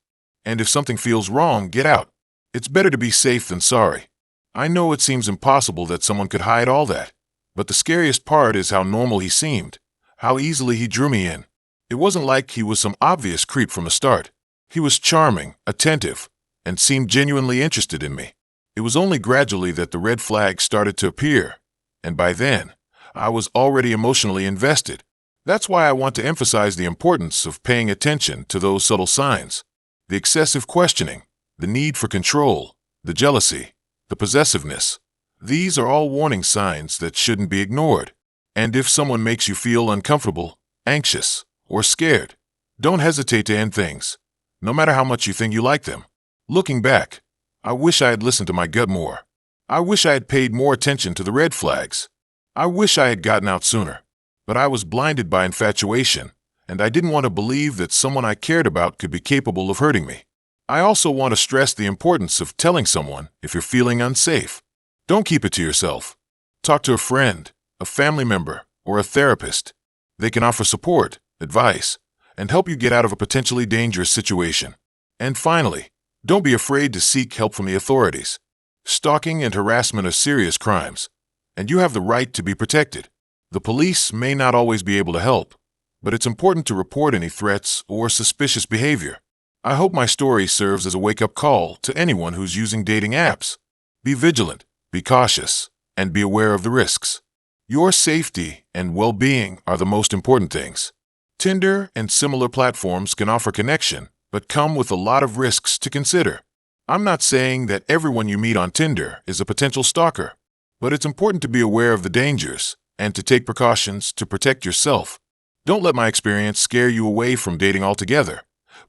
And if something feels wrong, get out. It's better to be safe than sorry. I know it seems impossible that someone could hide all that, but the scariest part is how normal he seemed, how easily he drew me in. It wasn't like he was some obvious creep from the start. He was charming, attentive, and seemed genuinely interested in me. It was only gradually that the red flags started to appear, and by then, I was already emotionally invested. That's why I want to emphasize the importance of paying attention to those subtle signs. The excessive questioning, the need for control, the jealousy, the possessiveness. These are all warning signs that shouldn't be ignored. And if someone makes you feel uncomfortable, anxious, or scared, don't hesitate to end things, no matter how much you think you like them. Looking back, I wish I had listened to my gut more. I wish I had paid more attention to the red flags. I wish I had gotten out sooner. But I was blinded by infatuation, and I didn't want to believe that someone I cared about could be capable of hurting me. I also want to stress the importance of telling someone if you're feeling unsafe. Don't keep it to yourself. Talk to a friend, a family member, or a therapist. They can offer support, advice, and help you get out of a potentially dangerous situation. And finally, don't be afraid to seek help from the authorities. Stalking and harassment are serious crimes, and you have the right to be protected. The police may not always be able to help, but it's important to report any threats or suspicious behavior. I hope my story serves as a wake-up call to anyone who's using dating apps. Be vigilant, be cautious, and be aware of the risks. Your safety and well-being are the most important things. Tinder and similar platforms can offer connection, but come with a lot of risks to consider. I'm not saying that everyone you meet on Tinder is a potential stalker, but it's important to be aware of the dangers and to take precautions to protect yourself. Don't let my experience scare you away from dating altogether,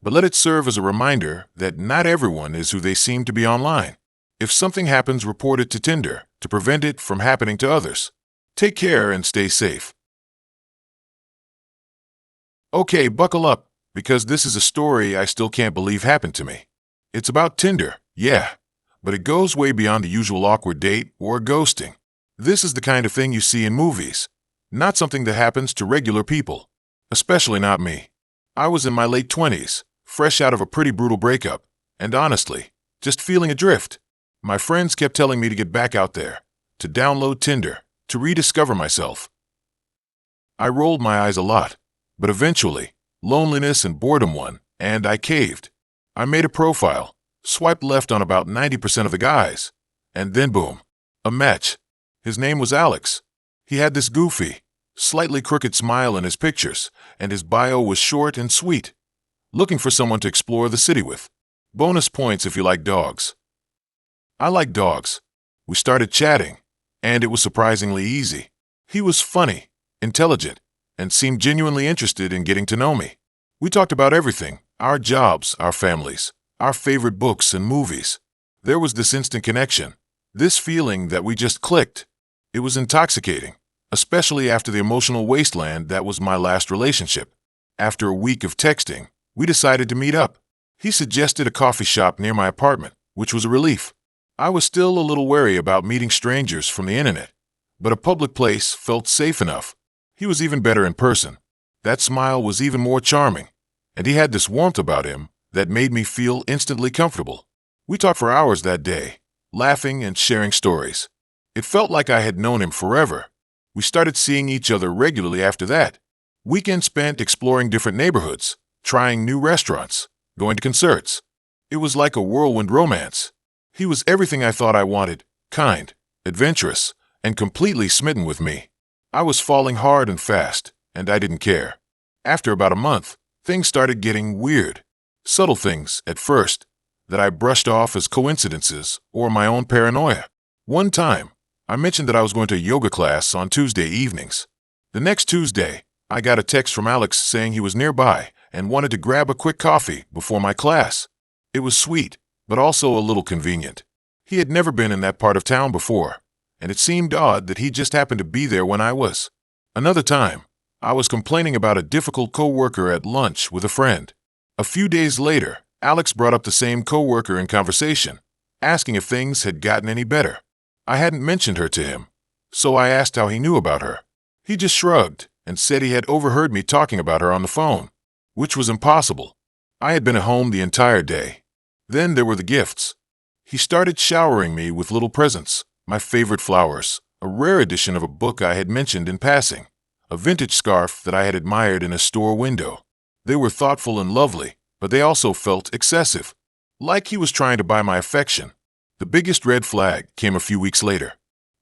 but let it serve as a reminder that not everyone is who they seem to be online. If something happens, report it to Tinder to prevent it from happening to others. Take care and stay safe. Okay, buckle up, because this is a story I still can't believe happened to me. It's about Tinder, yeah, but it goes way beyond the usual awkward date or ghosting. This is the kind of thing you see in movies, not something that happens to regular people, especially not me. I was in my late 20s, fresh out of a pretty brutal breakup, and honestly, just feeling adrift. My friends kept telling me to get back out there, to download Tinder, to rediscover myself. I rolled my eyes a lot, but eventually, loneliness and boredom won, and I caved. I made a profile, swiped left on about 90% of the guys, and then boom, a match. His name was Alex. He had this goofy, slightly crooked smile in his pictures, and his bio was short and sweet. Looking for someone to explore the city with. Bonus points if you like dogs. I like dogs. We started chatting, and it was surprisingly easy. He was funny, intelligent, and seemed genuinely interested in getting to know me. We talked about everything, our jobs, our families, our favorite books and movies. There was this instant connection, this feeling that we just clicked. It was intoxicating, especially after the emotional wasteland that was my last relationship. After a week of texting, we decided to meet up. He suggested a coffee shop near my apartment, which was a relief. I was still a little wary about meeting strangers from the internet, but a public place felt safe enough. He was even better in person. That smile was even more charming, and he had this warmth about him that made me feel instantly comfortable. We talked for hours that day, laughing and sharing stories. It felt like I had known him forever. We started seeing each other regularly after that. Weekends spent exploring different neighborhoods, trying new restaurants, going to concerts. It was like a whirlwind romance. He was everything I thought I wanted, kind, adventurous, and completely smitten with me. I was falling hard and fast, and I didn't care. After about a month, things started getting weird. Subtle things, at first, that I brushed off as coincidences or my own paranoia. One time, I mentioned that I was going to a yoga class on Tuesday evenings. The next Tuesday, I got a text from Alex saying he was nearby and wanted to grab a quick coffee before my class. It was sweet, but also a little convenient. He had never been in that part of town before, and it seemed odd that he just happened to be there when I was. Another time, I was complaining about a difficult coworker at lunch with a friend. A few days later, Alex brought up the same coworker in conversation, asking if things had gotten any better. I hadn't mentioned her to him, so I asked how he knew about her. He just shrugged and said he had overheard me talking about her on the phone, which was impossible. I had been at home the entire day. Then there were the gifts. He started showering me with little presents, my favorite flowers, a rare edition of a book I had mentioned in passing, a vintage scarf that I had admired in a store window. They were thoughtful and lovely, but they also felt excessive, like he was trying to buy my affection. The biggest red flag came a few weeks later.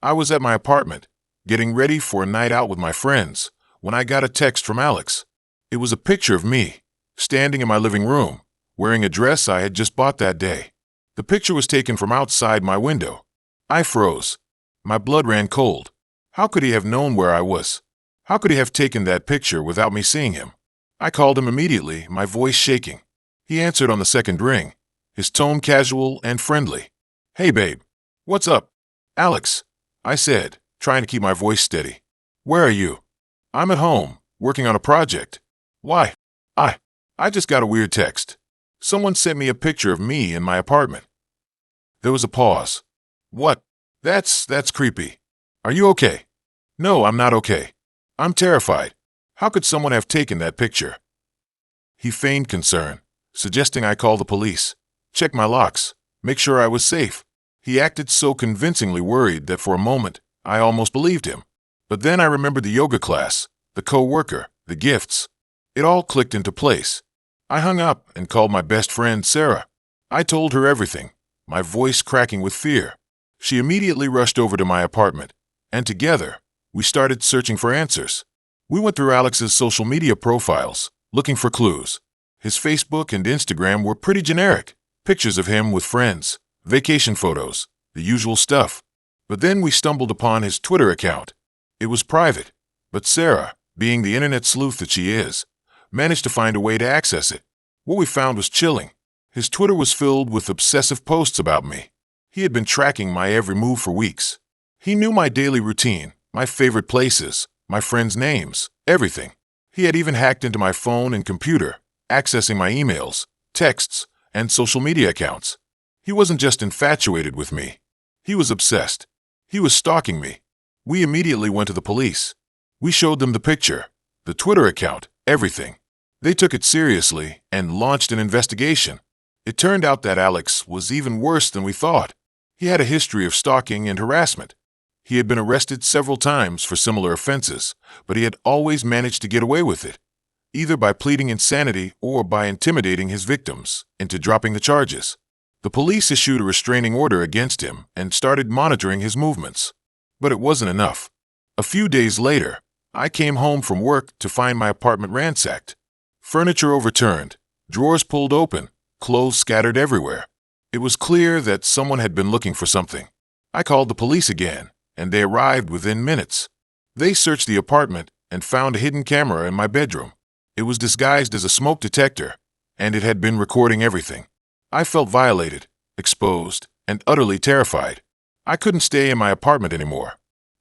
I was at my apartment, getting ready for a night out with my friends, when I got a text from Alex. It was a picture of me, standing in my living room, wearing a dress I had just bought that day. The picture was taken from outside my window. I froze. My blood ran cold. How could he have known where I was? How could he have taken that picture without me seeing him? I called him immediately, my voice shaking. He answered on the second ring, his tone casual and friendly. "Hey, babe. What's up?" "Alex," I said, trying to keep my voice steady. "Where are you?" "I'm at home, working on a project." "Why?" I just got a weird text. Someone sent me a picture of me in my apartment." There was a pause. "What? That's creepy. Are you okay?" "No, I'm not okay. I'm terrified. How could someone have taken that picture?" He feigned concern, suggesting I call the police, check my locks, make sure I was safe. He acted so convincingly worried that for a moment, I almost believed him. But then I remembered the yoga class, the co-worker, the gifts. It all clicked into place. I hung up and called my best friend, Sarah. I told her everything, my voice cracking with fear. She immediately rushed over to my apartment, and together, we started searching for answers. We went through Alex's social media profiles, looking for clues. His Facebook and Instagram were pretty generic. Pictures of him with friends, vacation photos, the usual stuff. But then we stumbled upon his Twitter account. It was private, but Sarah, being the internet sleuth that she is, managed to find a way to access it. What we found was chilling. His Twitter was filled with obsessive posts about me. He had been tracking my every move for weeks. He knew my daily routine, my favorite places, my friends' names, everything. He had even hacked into my phone and computer, accessing my emails, texts, and social media accounts. He wasn't just infatuated with me. He was obsessed. He was stalking me. We immediately went to the police. We showed them the picture, the Twitter account, everything. They took it seriously and launched an investigation. It turned out that Alex was even worse than we thought. He had a history of stalking and harassment. He had been arrested several times for similar offenses, but he had always managed to get away with it, either by pleading insanity or by intimidating his victims into dropping the charges. The police issued a restraining order against him and started monitoring his movements. But it wasn't enough. A few days later, I came home from work to find my apartment ransacked. Furniture overturned, drawers pulled open, clothes scattered everywhere. It was clear that someone had been looking for something. I called the police again, and they arrived within minutes. They searched the apartment and found a hidden camera in my bedroom. It was disguised as a smoke detector, and it had been recording everything. I felt violated, exposed, and utterly terrified. I couldn't stay in my apartment anymore.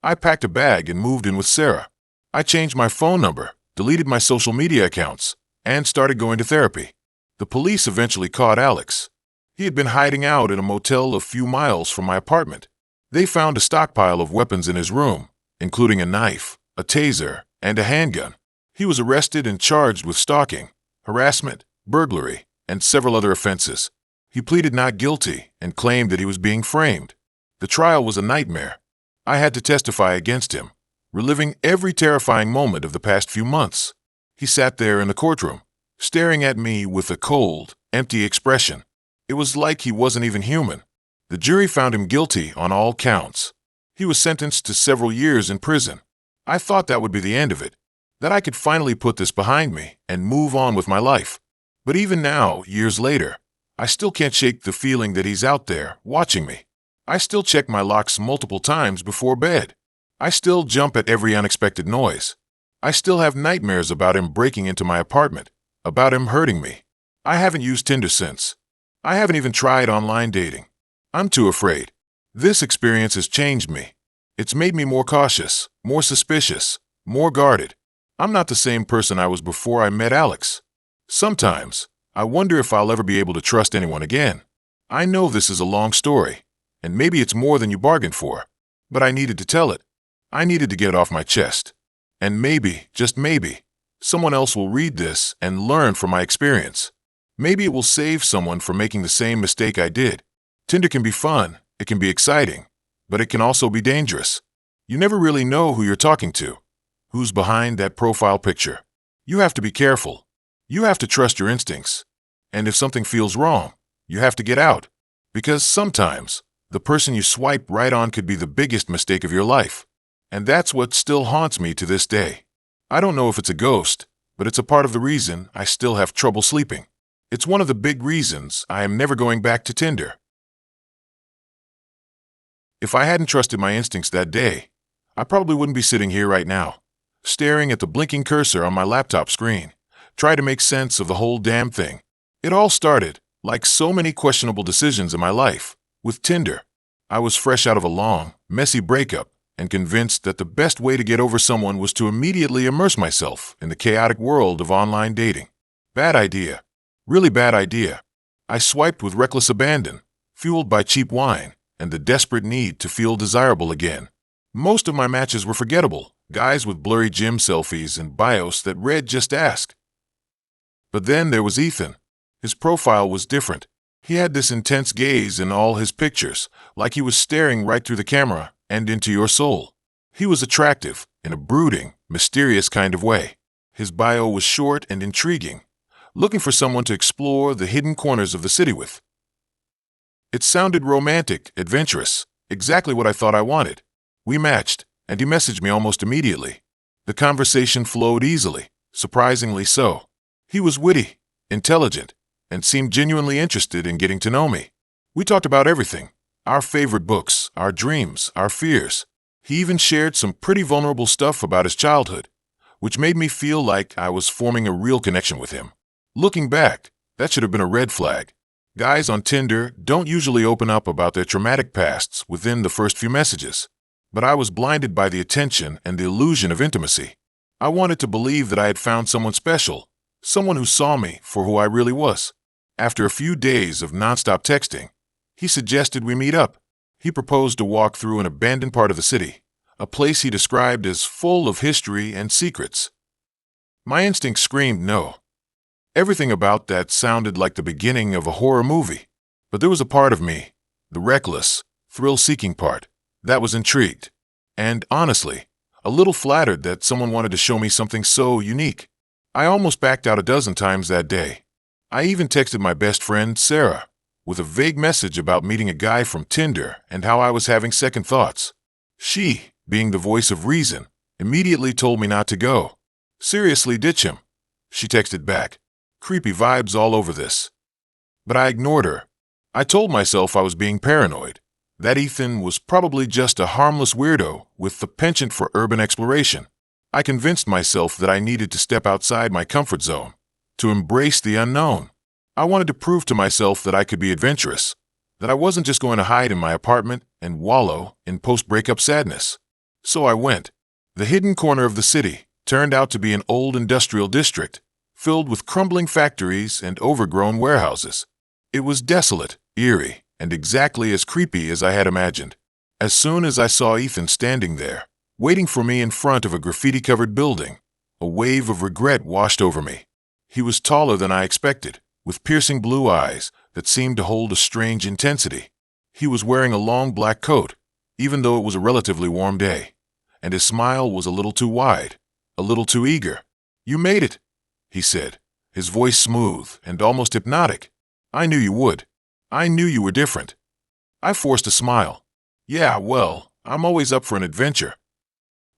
I packed a bag and moved in with Sarah. I changed my phone number, deleted my social media accounts, and started going to therapy. The police eventually caught Alex. He had been hiding out in a motel a few miles from my apartment. They found a stockpile of weapons in his room, including a knife, a taser, and a handgun. He was arrested and charged with stalking, harassment, burglary, and several other offenses. He pleaded not guilty and claimed that he was being framed. The trial was a nightmare. I had to testify against him, reliving every terrifying moment of the past few months. He sat there in the courtroom, staring at me with a cold, empty expression. It was like he wasn't even human. The jury found him guilty on all counts. He was sentenced to several years in prison. I thought that would be the end of it, that I could finally put this behind me and move on with my life. But even now, years later, I still can't shake the feeling that he's out there, watching me. I still check my locks multiple times before bed. I still jump at every unexpected noise. I still have nightmares about him breaking into my apartment, about him hurting me. I haven't used Tinder since. I haven't even tried online dating. I'm too afraid. This experience has changed me. It's made me more cautious, more suspicious, more guarded. I'm not the same person I was before I met Alex. Sometimes, I wonder if I'll ever be able to trust anyone again. I know this is a long story, and maybe it's more than you bargained for, but I needed to tell it. I needed to get it off my chest. And maybe, just maybe, someone else will read this and learn from my experience. Maybe it will save someone from making the same mistake I did. Tinder can be fun, it can be exciting, but it can also be dangerous. You never really know who you're talking to, who's behind that profile picture. You have to be careful. You have to trust your instincts. And if something feels wrong, you have to get out. Because sometimes, the person you swipe right on could be the biggest mistake of your life. And that's what still haunts me to this day. I don't know if it's a ghost, but it's a part of the reason I still have trouble sleeping. It's one of the big reasons I am never going back to Tinder. If I hadn't trusted my instincts that day, I probably wouldn't be sitting here right now, staring at the blinking cursor on my laptop screen, trying to make sense of the whole damn thing. It all started, like so many questionable decisions in my life, with Tinder. I was fresh out of a long, messy breakup and convinced that the best way to get over someone was to immediately immerse myself in the chaotic world of online dating. Bad idea. Really bad idea. I swiped with reckless abandon, fueled by cheap wine and the desperate need to feel desirable again. Most of my matches were forgettable, guys with blurry gym selfies and bios that read "just ask." But then there was Ethan. His profile was different. He had this intense gaze in all his pictures, like he was staring right through the camera and into your soul. He was attractive, in a brooding, mysterious kind of way. His bio was short and intriguing, looking for someone to explore the hidden corners of the city with. It sounded romantic, adventurous, exactly what I thought I wanted. We matched, and he messaged me almost immediately. The conversation flowed easily, surprisingly so. He was witty, intelligent, and seemed genuinely interested in getting to know me. We talked about everything: our favorite books, our dreams, our fears. He even shared some pretty vulnerable stuff about his childhood, which made me feel like I was forming a real connection with him. Looking back, that should have been a red flag. Guys on Tinder don't usually open up about their traumatic pasts within the first few messages. But I was blinded by the attention and the illusion of intimacy. I wanted to believe that I had found someone special, someone who saw me for who I really was. After a few days of nonstop texting, he suggested we meet up. He proposed to walk through an abandoned part of the city, a place he described as full of history and secrets. My instinct screamed no. Everything about that sounded like the beginning of a horror movie. But there was a part of me, the reckless, thrill-seeking part, that was intrigued, and honestly, a little flattered that someone wanted to show me something so unique. I almost backed out a dozen times that day. I even texted my best friend, Sarah, with a vague message about meeting a guy from Tinder and how I was having second thoughts. She, being the voice of reason, immediately told me not to go. Seriously, ditch him, she texted back. Creepy vibes all over this. But I ignored her. I told myself I was being paranoid, that Ethan was probably just a harmless weirdo with the penchant for urban exploration. I convinced myself that I needed to step outside my comfort zone, to embrace the unknown. I wanted to prove to myself that I could be adventurous, that I wasn't just going to hide in my apartment and wallow in post-breakup sadness. So I went. The hidden corner of the city turned out to be an old industrial district, filled with crumbling factories and overgrown warehouses. It was desolate, eerie, and exactly as creepy as I had imagined. As soon as I saw Ethan standing there, waiting for me in front of a graffiti-covered building, a wave of regret washed over me. He was taller than I expected, with piercing blue eyes that seemed to hold a strange intensity. He was wearing a long black coat, even though it was a relatively warm day, and his smile was a little too wide, a little too eager. "You made it," he said, his voice smooth and almost hypnotic. "I knew you would. I knew you were different." I forced a smile. "Yeah, well, I'm always up for an adventure."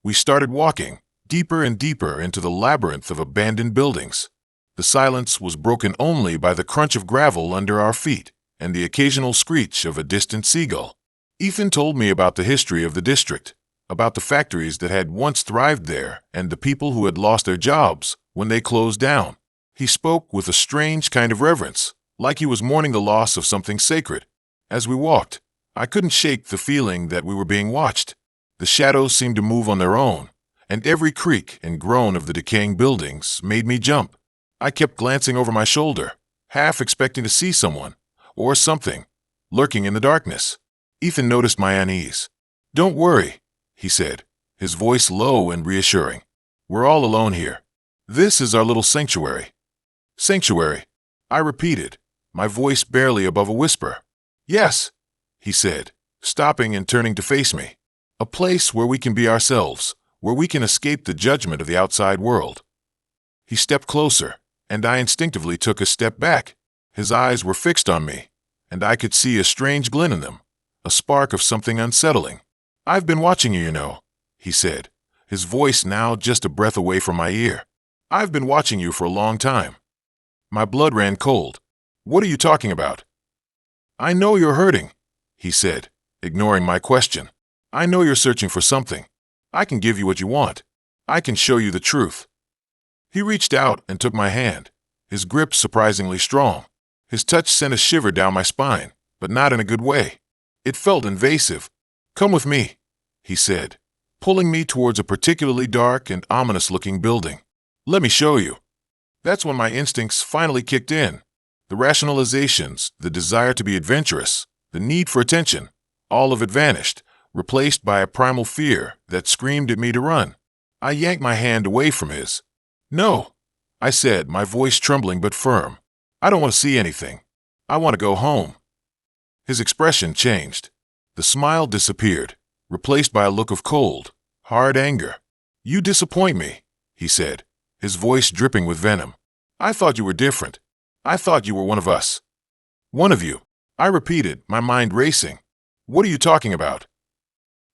We started walking, deeper and deeper into the labyrinth of abandoned buildings. The silence was broken only by the crunch of gravel under our feet and the occasional screech of a distant seagull. Ethan told me about the history of the district, about the factories that had once thrived there and the people who had lost their jobs when they closed down. He spoke with a strange kind of reverence, like he was mourning the loss of something sacred. As we walked, I couldn't shake the feeling that we were being watched. The shadows seemed to move on their own, and every creak and groan of the decaying buildings made me jump. I kept glancing over my shoulder, half expecting to see someone, or something, lurking in the darkness. Ethan noticed my unease. "Don't worry," he said, his voice low and reassuring. "We're all alone here. This is our little sanctuary." "Sanctuary," I repeated, my voice barely above a whisper. "Yes," he said, stopping and turning to face me. "A place where we can be ourselves, where we can escape the judgment of the outside world." He stepped closer, and I instinctively took a step back. His eyes were fixed on me, and I could see a strange glint in them, a spark of something unsettling. "I've been watching you, he said, his voice now just a breath away from my ear. "I've been watching you for a long time." My blood ran cold. "What are you talking about?" "I know you're hurting," he said, ignoring my question. "I know you're searching for something. I can give you what you want. I can show you the truth." He reached out and took my hand, his grip surprisingly strong. His touch sent a shiver down my spine, but not in a good way. It felt invasive. "Come with me," he said, pulling me towards a particularly dark and ominous-looking building. "Let me show you." That's when my instincts finally kicked in. The rationalizations, the desire to be adventurous, the need for attention, all of it vanished, replaced by a primal fear that screamed at me to run. I yanked my hand away from his. "No," I said, my voice trembling but firm. I don't want to see anything. I want to go home. His expression changed. The smile disappeared, replaced by a look of cold, hard anger. You disappoint me, he said, his voice dripping with venom. I thought you were different. I thought you were one of us. One of you, I repeated, my mind racing. What are you talking about?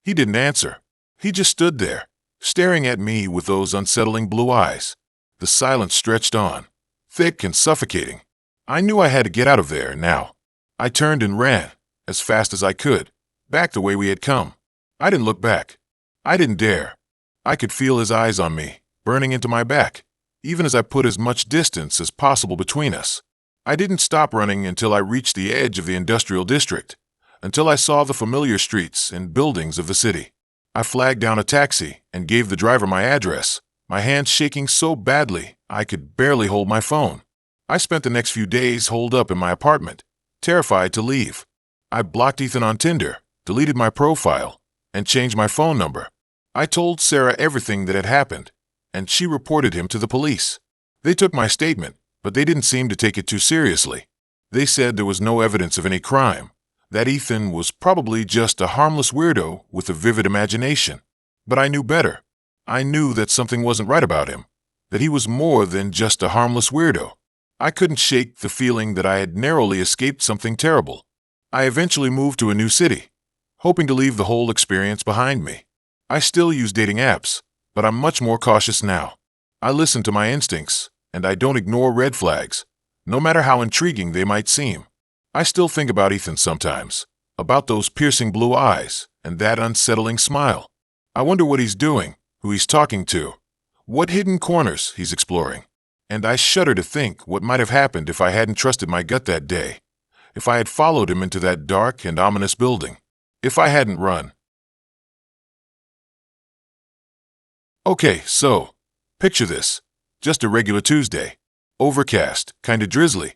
He didn't answer. He just stood there, staring at me with those unsettling blue eyes. The silence stretched on, thick and suffocating. I knew I had to get out of there now. I turned and ran, as fast as I could, back the way we had come. I didn't look back. I didn't dare. I could feel his eyes on me, burning into my back, even as I put as much distance as possible between us. I didn't stop running until I reached the edge of the industrial district, until I saw the familiar streets and buildings of the city. I flagged down a taxi and gave the driver my address, my hands shaking so badly I could barely hold my phone. I spent the next few days holed up in my apartment, terrified to leave. I blocked Ethan on Tinder, deleted my profile, and changed my phone number. I told Sarah everything that had happened, and she reported him to the police. They took my statement, but they didn't seem to take it too seriously. They said there was no evidence of any crime, that Ethan was probably just a harmless weirdo with a vivid imagination. But I knew better. I knew that something wasn't right about him, that he was more than just a harmless weirdo. I couldn't shake the feeling that I had narrowly escaped something terrible. I eventually moved to a new city, hoping to leave the whole experience behind me. I still use dating apps, but I'm much more cautious now. I listen to my instincts, and I don't ignore red flags, no matter how intriguing they might seem. I still think about Ethan sometimes, about those piercing blue eyes and that unsettling smile. I wonder what he's doing, who he's talking to, what hidden corners he's exploring. And I shudder to think what might have happened if I hadn't trusted my gut that day, if I had followed him into that dark and ominous building, if I hadn't run. Okay, so, picture this. Just a regular Tuesday. Overcast, kinda drizzly.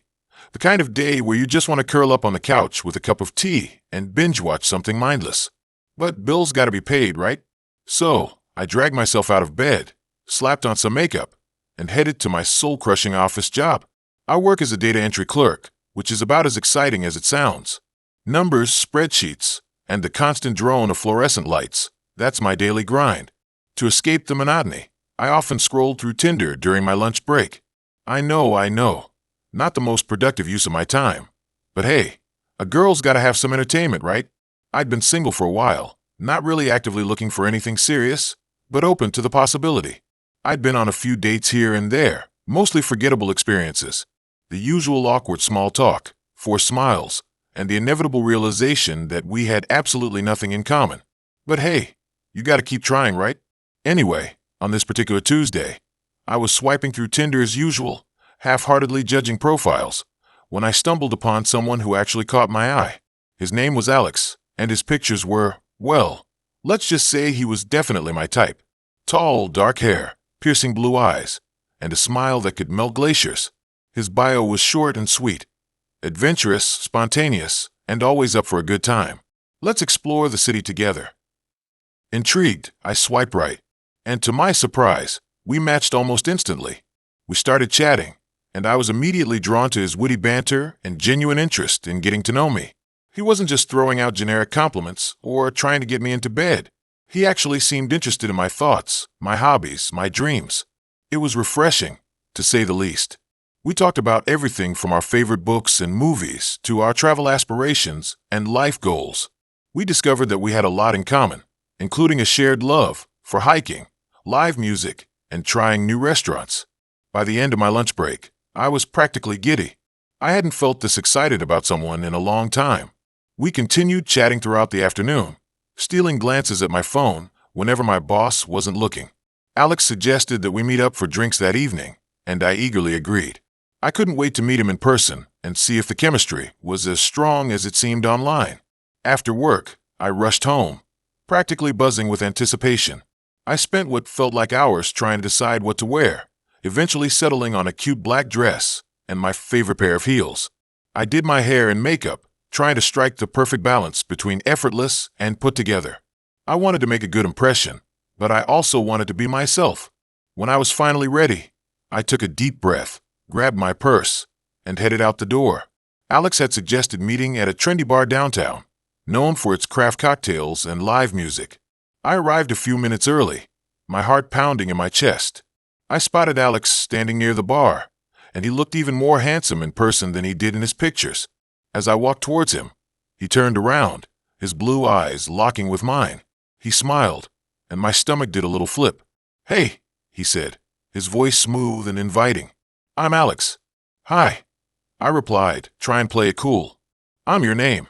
The kind of day where you just want to curl up on the couch with a cup of tea and binge-watch something mindless. But bills gotta be paid, right? So, I dragged myself out of bed, slapped on some makeup, and headed to my soul-crushing office job. I work as a data entry clerk, which is about as exciting as it sounds. Numbers, spreadsheets, and the constant drone of fluorescent lights. That's my daily grind. To escape the monotony, I often scrolled through Tinder during my lunch break. I know. Not the most productive use of my time. But hey, a girl's gotta have some entertainment, right? I'd been single for a while, not really actively looking for anything serious, but open to the possibility. I'd been on a few dates here and there, mostly forgettable experiences. The usual awkward small talk, forced smiles, and the inevitable realization that we had absolutely nothing in common. But hey, you gotta keep trying, right? Anyway, on this particular Tuesday, I was swiping through Tinder as usual, half-heartedly judging profiles, when I stumbled upon someone who actually caught my eye. His name was Alex, and his pictures were, well, let's just say he was definitely my type. Tall, dark hair, piercing blue eyes, and a smile that could melt glaciers. His bio was short and sweet, adventurous, spontaneous, and always up for a good time. Let's explore the city together. Intrigued, I swiped right, and to my surprise, we matched almost instantly. We started chatting, and I was immediately drawn to his witty banter and genuine interest in getting to know me. He wasn't just throwing out generic compliments or trying to get me into bed. He actually seemed interested in my thoughts, my hobbies, my dreams. It was refreshing, to say the least. We talked about everything from our favorite books and movies to our travel aspirations and life goals. We discovered that we had a lot in common, including a shared love for hiking, live music, and trying new restaurants. By the end of my lunch break, I was practically giddy. I hadn't felt this excited about someone in a long time. We continued chatting throughout the afternoon, stealing glances at my phone whenever my boss wasn't looking. Alex suggested that we meet up for drinks that evening, and I eagerly agreed. I couldn't wait to meet him in person and see if the chemistry was as strong as it seemed online. After work, I rushed home, practically buzzing with anticipation. I spent what felt like hours trying to decide what to wear, eventually settling on a cute black dress and my favorite pair of heels. I did my hair and makeup, trying to strike the perfect balance between effortless and put together. I wanted to make a good impression, but I also wanted to be myself. When I was finally ready, I took a deep breath, grabbed my purse, and headed out the door. Alex had suggested meeting at a trendy bar downtown, known for its craft cocktails and live music. I arrived a few minutes early, my heart pounding in my chest. I spotted Alex standing near the bar, and he looked even more handsome in person than he did in his pictures. As I walked towards him, he turned around, his blue eyes locking with mine. He smiled, and my stomach did a little flip. "Hey," he said, his voice smooth and inviting. "I'm Alex." "Hi," I replied, trying to play it cool. "I'm your name."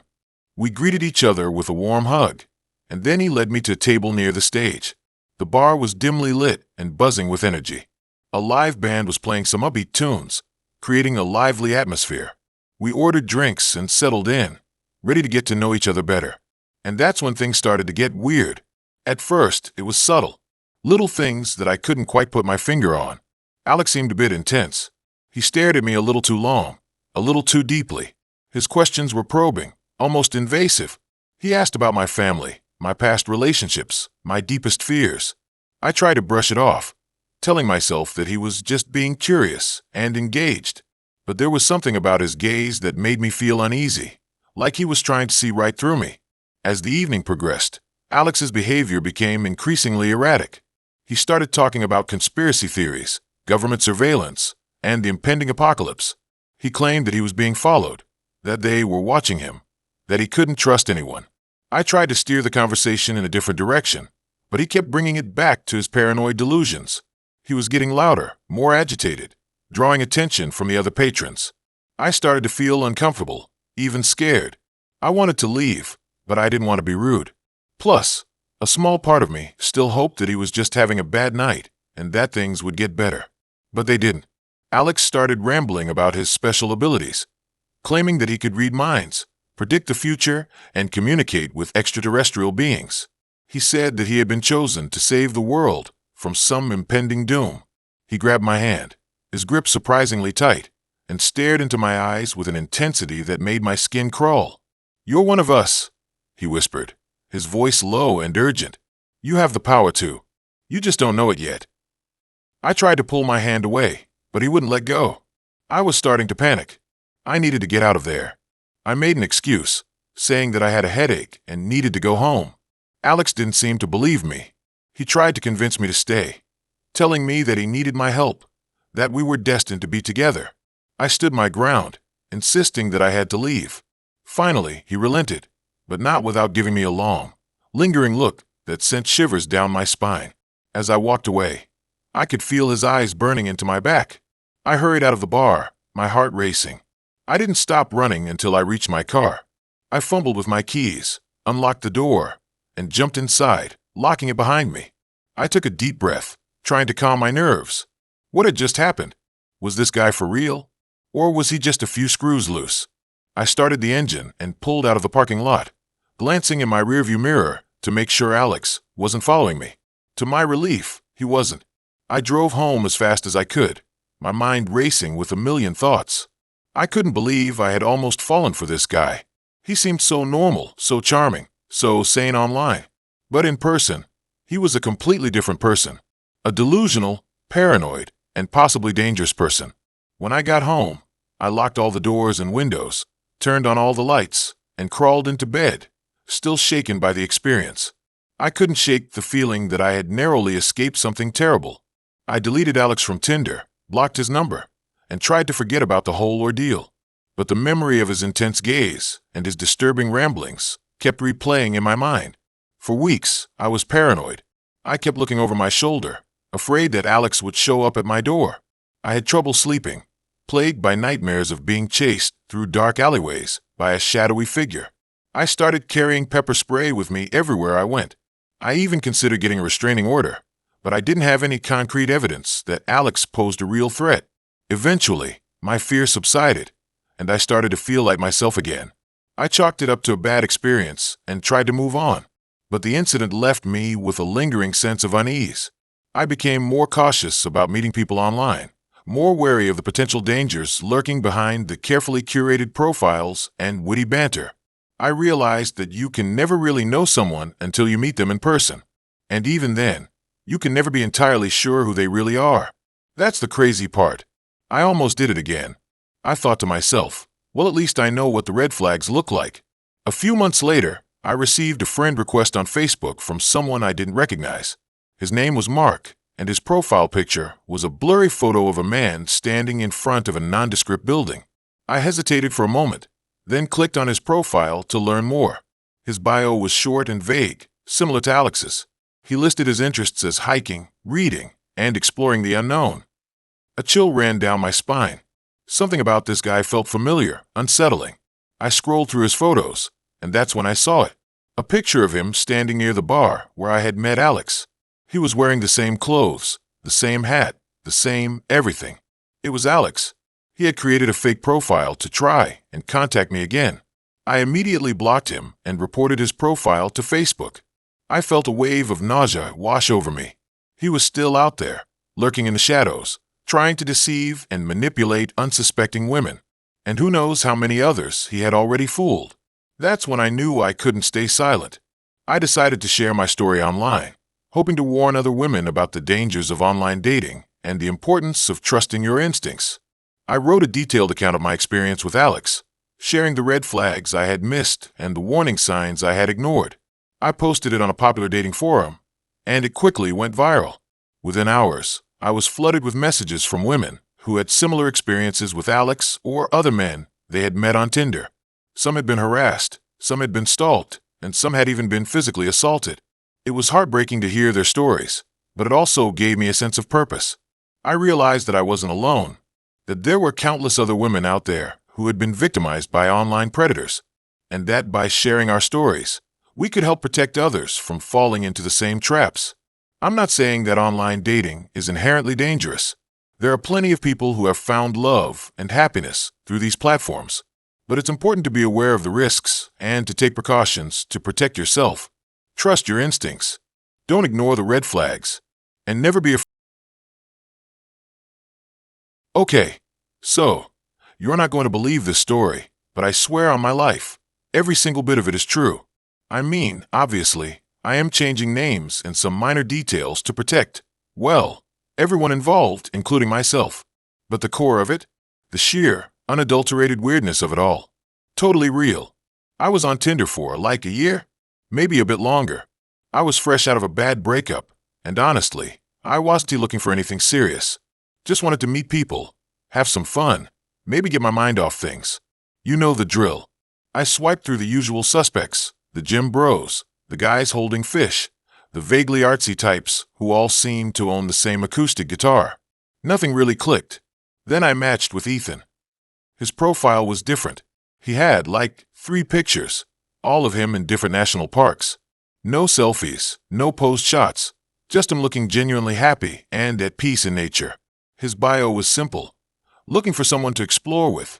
We greeted each other with a warm hug, and then he led me to a table near the stage. The bar was dimly lit and buzzing with energy. A live band was playing some upbeat tunes, creating a lively atmosphere. We ordered drinks and settled in, ready to get to know each other better. And that's when things started to get weird. At first, it was subtle. Little things that I couldn't quite put my finger on. Alex seemed a bit intense. He stared at me a little too long, a little too deeply. His questions were probing, almost invasive. He asked about my family, my past relationships, my deepest fears. I tried to brush it off, telling myself that he was just being curious and engaged. But there was something about his gaze that made me feel uneasy, like he was trying to see right through me. As the evening progressed, Alex's behavior became increasingly erratic. He started talking about conspiracy theories, government surveillance, and the impending apocalypse. He claimed that he was being followed, that they were watching him, that he couldn't trust anyone. I tried to steer the conversation in a different direction, but he kept bringing it back to his paranoid delusions. He was getting louder, more agitated, drawing attention from the other patrons. I started to feel uncomfortable, even scared. I wanted to leave, but I didn't want to be rude. Plus, a small part of me still hoped that he was just having a bad night and that things would get better. But they didn't. Alex started rambling about his special abilities, claiming that he could read minds, predict the future, and communicate with extraterrestrial beings. He said that he had been chosen to save the world from some impending doom. He grabbed my hand, his grip surprisingly tight, and stared into my eyes with an intensity that made my skin crawl. "You're one of us," he whispered, his voice low and urgent. "You have the power to. You just don't know it yet." I tried to pull my hand away, but he wouldn't let go. I was starting to panic. I needed to get out of there. I made an excuse, saying that I had a headache and needed to go home. Alex didn't seem to believe me. He tried to convince me to stay, telling me that he needed my help, that we were destined to be together. I stood my ground, insisting that I had to leave. Finally, he relented, but not without giving me a long, lingering look that sent shivers down my spine. As I walked away, I could feel his eyes burning into my back. I hurried out of the bar, my heart racing. I didn't stop running until I reached my car. I fumbled with my keys, unlocked the door, and jumped inside, locking it behind me. I took a deep breath, trying to calm my nerves. What had just happened? Was this guy for real? Or was he just a few screws loose? I started the engine and pulled out of the parking lot, glancing in my rearview mirror to make sure Alex wasn't following me. To my relief, he wasn't. I drove home as fast as I could, my mind racing with a million thoughts. I couldn't believe I had almost fallen for this guy. He seemed so normal, so charming, so sane online. But in person, he was a completely different person. A delusional, paranoid, and possibly dangerous person. When I got home, I locked all the doors and windows, turned on all the lights, and crawled into bed, still shaken by the experience. I couldn't shake the feeling that I had narrowly escaped something terrible. I deleted Alex from Tinder, blocked his number, and tried to forget about the whole ordeal. But the memory of his intense gaze and his disturbing ramblings kept replaying in my mind. For weeks, I was paranoid. I kept looking over my shoulder, afraid that Alex would show up at my door. I had trouble sleeping, plagued by nightmares of being chased through dark alleyways by a shadowy figure. I started carrying pepper spray with me everywhere I went. I even considered getting a restraining order, but I didn't have any concrete evidence that Alex posed a real threat. Eventually, my fear subsided, and I started to feel like myself again. I chalked it up to a bad experience and tried to move on, but the incident left me with a lingering sense of unease. I became more cautious about meeting people online, more wary of the potential dangers lurking behind the carefully curated profiles and witty banter. I realized that you can never really know someone until you meet them in person. And even then, you can never be entirely sure who they really are. That's the crazy part. I almost did it again. I thought to myself, well, at least I know what the red flags look like. A few months later, I received a friend request on Facebook from someone I didn't recognize. His name was Mark, and his profile picture was a blurry photo of a man standing in front of a nondescript building. I hesitated for a moment, then clicked on his profile to learn more. His bio was short and vague, similar to Alex's. He listed his interests as hiking, reading, and exploring the unknown. A chill ran down my spine. Something about this guy felt familiar, unsettling. I scrolled through his photos, and that's when I saw it. A picture of him standing near the bar where I had met Alex. He was wearing the same clothes, the same hat, the same everything. It was Alex. He had created a fake profile to try and contact me again. I immediately blocked him and reported his profile to Facebook. I felt a wave of nausea wash over me. He was still out there, lurking in the shadows, trying to deceive and manipulate unsuspecting women. And who knows how many others he had already fooled. That's when I knew I couldn't stay silent. I decided to share my story online, hoping to warn other women about the dangers of online dating and the importance of trusting your instincts. I wrote a detailed account of my experience with Alex, sharing the red flags I had missed and the warning signs I had ignored. I posted it on a popular dating forum, and it quickly went viral. Within hours, I was flooded with messages from women who had similar experiences with Alex or other men they had met on Tinder. Some had been harassed, some had been stalked, and some had even been physically assaulted. It was heartbreaking to hear their stories, but it also gave me a sense of purpose. I realized that I wasn't alone, that there were countless other women out there who had been victimized by online predators, and that by sharing our stories, we could help protect others from falling into the same traps. I'm not saying that online dating is inherently dangerous. There are plenty of people who have found love and happiness through these platforms, but it's important to be aware of the risks and to take precautions to protect yourself. Trust your instincts. Don't ignore the red flags, and never be afraid. Okay, so, you're not going to believe this story, but I swear on my life, every single bit of it is true. I mean, obviously, I am changing names and some minor details to protect, well, everyone involved, including myself. But the core of it? The sheer, unadulterated weirdness of it all. Totally real. I was on Tinder for like a year, maybe a bit longer. I was fresh out of a bad breakup, and honestly, I wasn't looking for anything serious. Just wanted to meet people, have some fun, maybe get my mind off things. You know the drill. I swiped through the usual suspects, the gym bros, the guys holding fish, the vaguely artsy types who all seemed to own the same acoustic guitar. Nothing really clicked. Then I matched with Ethan. His profile was different. He had, like, 3 pictures, all of him in different national parks. No selfies, no posed shots, just him looking genuinely happy and at peace in nature. His bio was simple. Looking for someone to explore with.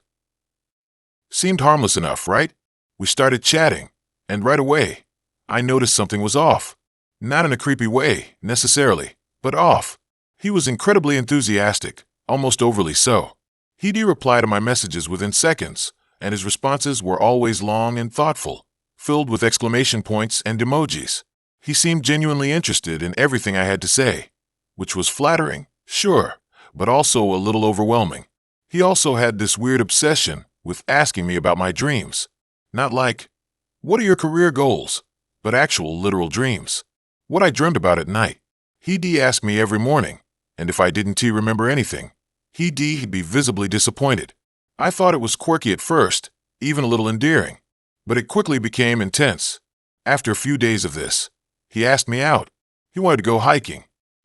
Seemed harmless enough, right? We started chatting, and right away, I noticed something was off. Not in a creepy way, necessarily, but off. He was incredibly enthusiastic, almost overly so. He'd reply to my messages within seconds, and his responses were always long and thoughtful, filled with exclamation points and emojis. He seemed genuinely interested in everything I had to say, which was flattering, sure, but also a little overwhelming. He also had this weird obsession with asking me about my dreams. Not like, what are your career goals? But actual literal dreams. What I dreamt about at night. He'd ask me every morning, and if I didn't remember anything, he'd be visibly disappointed. I thought it was quirky at first, even a little endearing, but it quickly became intense. After a few days of this, he asked me out. He wanted to go hiking.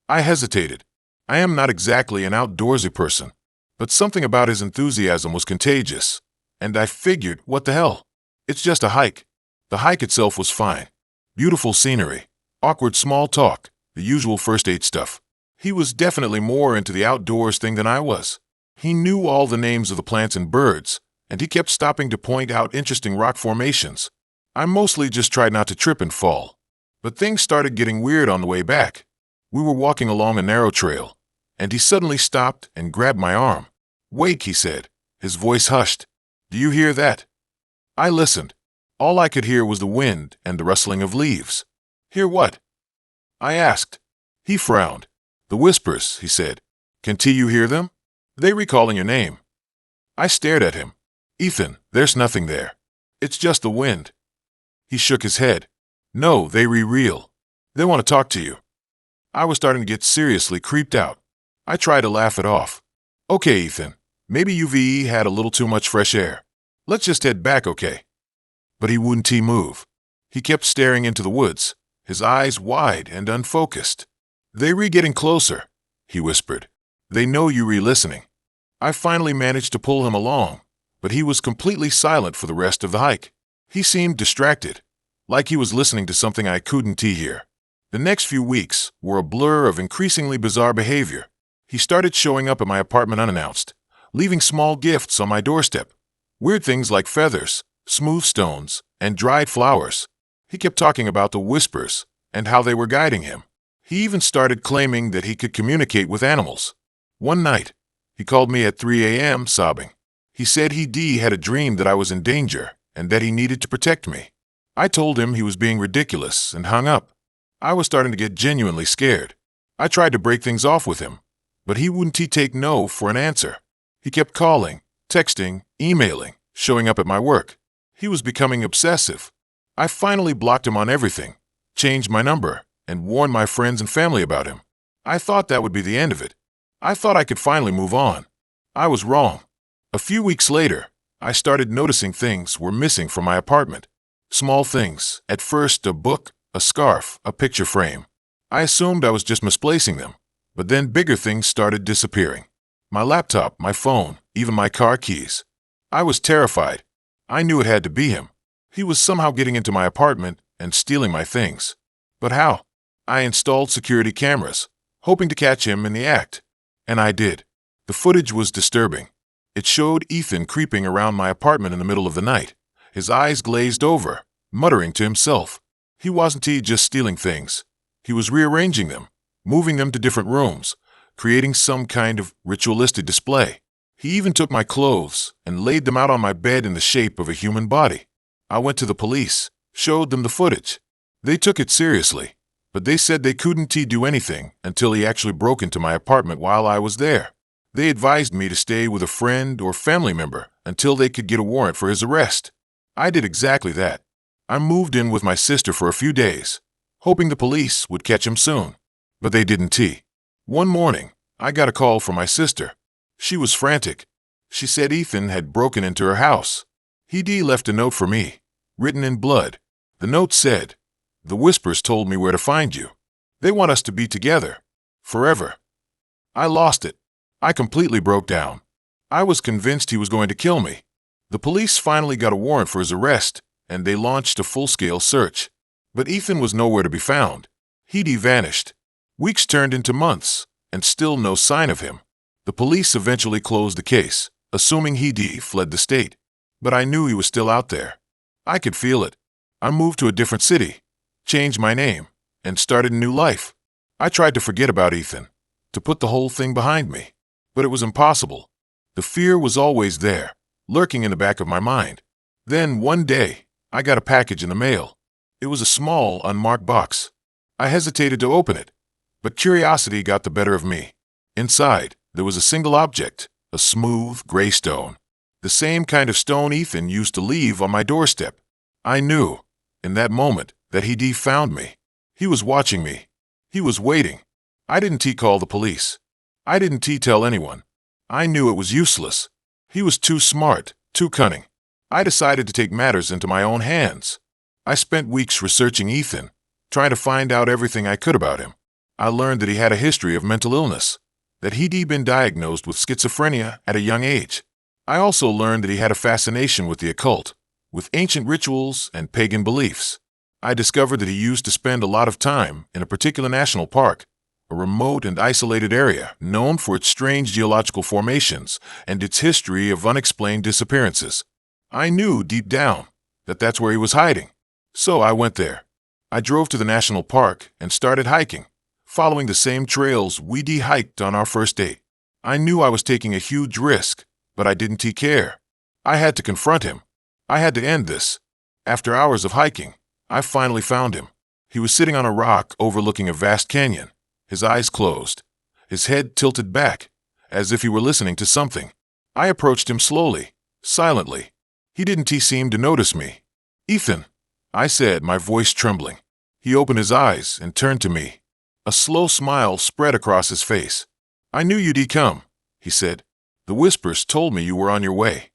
I hesitated. I am not exactly an outdoorsy person, but something about his enthusiasm was contagious, and I figured, what the hell? It's just a hike. The hike itself was fine. Beautiful scenery, awkward small talk, the usual first date stuff. He was definitely more into the outdoors thing than I was. He knew all the names of the plants and birds, and he kept stopping to point out interesting rock formations. I mostly just tried not to trip and fall. But things started getting weird on the way back. We were walking along a narrow trail, and he suddenly stopped and grabbed my arm. "Wait," he said, his voice hushed. "Do you hear that?" I listened. All I could hear was the wind and the rustling of leaves. "Hear what?" I asked. He frowned. "The whispers," he said. Can you hear them? They recalling your name. I stared at him. Ethan, there's nothing there. It's just the wind. He shook his head. No, they real. They want to talk to you. I was starting to get seriously creeped out. I tried to laugh it off. Okay, Ethan, maybe UVE had a little too much fresh air. Let's just head back, okay? But he wouldn't move. He kept staring into the woods, his eyes wide and unfocused. They getting closer, he whispered. They know you listening. I finally managed to pull him along, but he was completely silent for the rest of the hike. He seemed distracted, like he was listening to something I couldn't hear. The next few weeks were a blur of increasingly bizarre behavior. He started showing up at my apartment unannounced, leaving small gifts on my doorstep. Weird things like feathers, smooth stones, and dried flowers. He kept talking about the whispers and how they were guiding him. He even started claiming that he could communicate with animals. One night, he called me at 3 a.m. sobbing. He said he had a dream that I was in danger and that he needed to protect me. I told him he was being ridiculous and hung up. I was starting to get genuinely scared. I tried to break things off with him, but he wouldn't take no for an answer. He kept calling, texting, emailing, showing up at my work. He was becoming obsessive. I finally blocked him on everything, changed my number, and warned my friends and family about him. I thought that would be the end of it. I thought I could finally move on. I was wrong. A few weeks later, I started noticing things were missing from my apartment. Small things. At first, a book, a scarf, a picture frame. I assumed I was just misplacing them, but then bigger things started disappearing. My laptop, my phone, even my car keys. I was terrified. I knew it had to be him. He was somehow getting into my apartment and stealing my things. But how? I installed security cameras, hoping to catch him in the act. And I did. The footage was disturbing. It showed Ethan creeping around my apartment in the middle of the night, his eyes glazed over, muttering to himself. He wasn't just stealing things. He was rearranging them, moving them to different rooms, creating some kind of ritualistic display. He even took my clothes and laid them out on my bed in the shape of a human body. I went to the police, showed them the footage. They took it seriously, but they said they couldn't do anything until he actually broke into my apartment while I was there. They advised me to stay with a friend or family member until they could get a warrant for his arrest. I did exactly that. I moved in with my sister for a few days, hoping the police would catch him soon. But they didn't. One morning, I got a call from my sister. She was frantic. She said Ethan had broken into her house. He left a note for me, written in blood. The note said, "The whispers told me where to find you. They want us to be together. Forever." I lost it. I completely broke down. I was convinced he was going to kill me. The police finally got a warrant for his arrest, and they launched a full-scale search. But Ethan was nowhere to be found. He'd vanished. Weeks turned into months, and still no sign of him. The police eventually closed the case, assuming he fled the state. But I knew he was still out there. I could feel it. I moved to a different city, changed my name, and started a new life. I tried to forget about Ethan, to put the whole thing behind me. But it was impossible. The fear was always there, lurking in the back of my mind. Then, one day, I got a package in the mail. It was a small, unmarked box. I hesitated to open it, but curiosity got the better of me. Inside, there was a single object, a smooth, gray stone. The same kind of stone Ethan used to leave on my doorstep. I knew, in that moment, that he found me. He was watching me. He was waiting. I didn't call the police. I didn't tell anyone. I knew it was useless. He was too smart, too cunning. I decided to take matters into my own hands. I spent weeks researching Ethan, trying to find out everything I could about him. I learned that he had a history of mental illness, that he'd been diagnosed with schizophrenia at a young age. I also learned that he had a fascination with the occult, with ancient rituals and pagan beliefs. I discovered that he used to spend a lot of time in a particular national park, a remote and isolated area known for its strange geological formations and its history of unexplained disappearances. I knew deep down that that's where he was hiding. So I went there. I drove to the national park and started hiking, following the same trails we'd hiked on our first date. I knew I was taking a huge risk, but I didn't care. I had to confront him. I had to end this. After hours of hiking, I finally found him. He was sitting on a rock overlooking a vast canyon, his eyes closed, his head tilted back, as if he were listening to something. I approached him slowly, silently. He didn't seem to notice me. "Ethan," I said, my voice trembling. He opened his eyes and turned to me. A slow smile spread across his face. "I knew you'd come," he said. "The whispers told me you were on your way."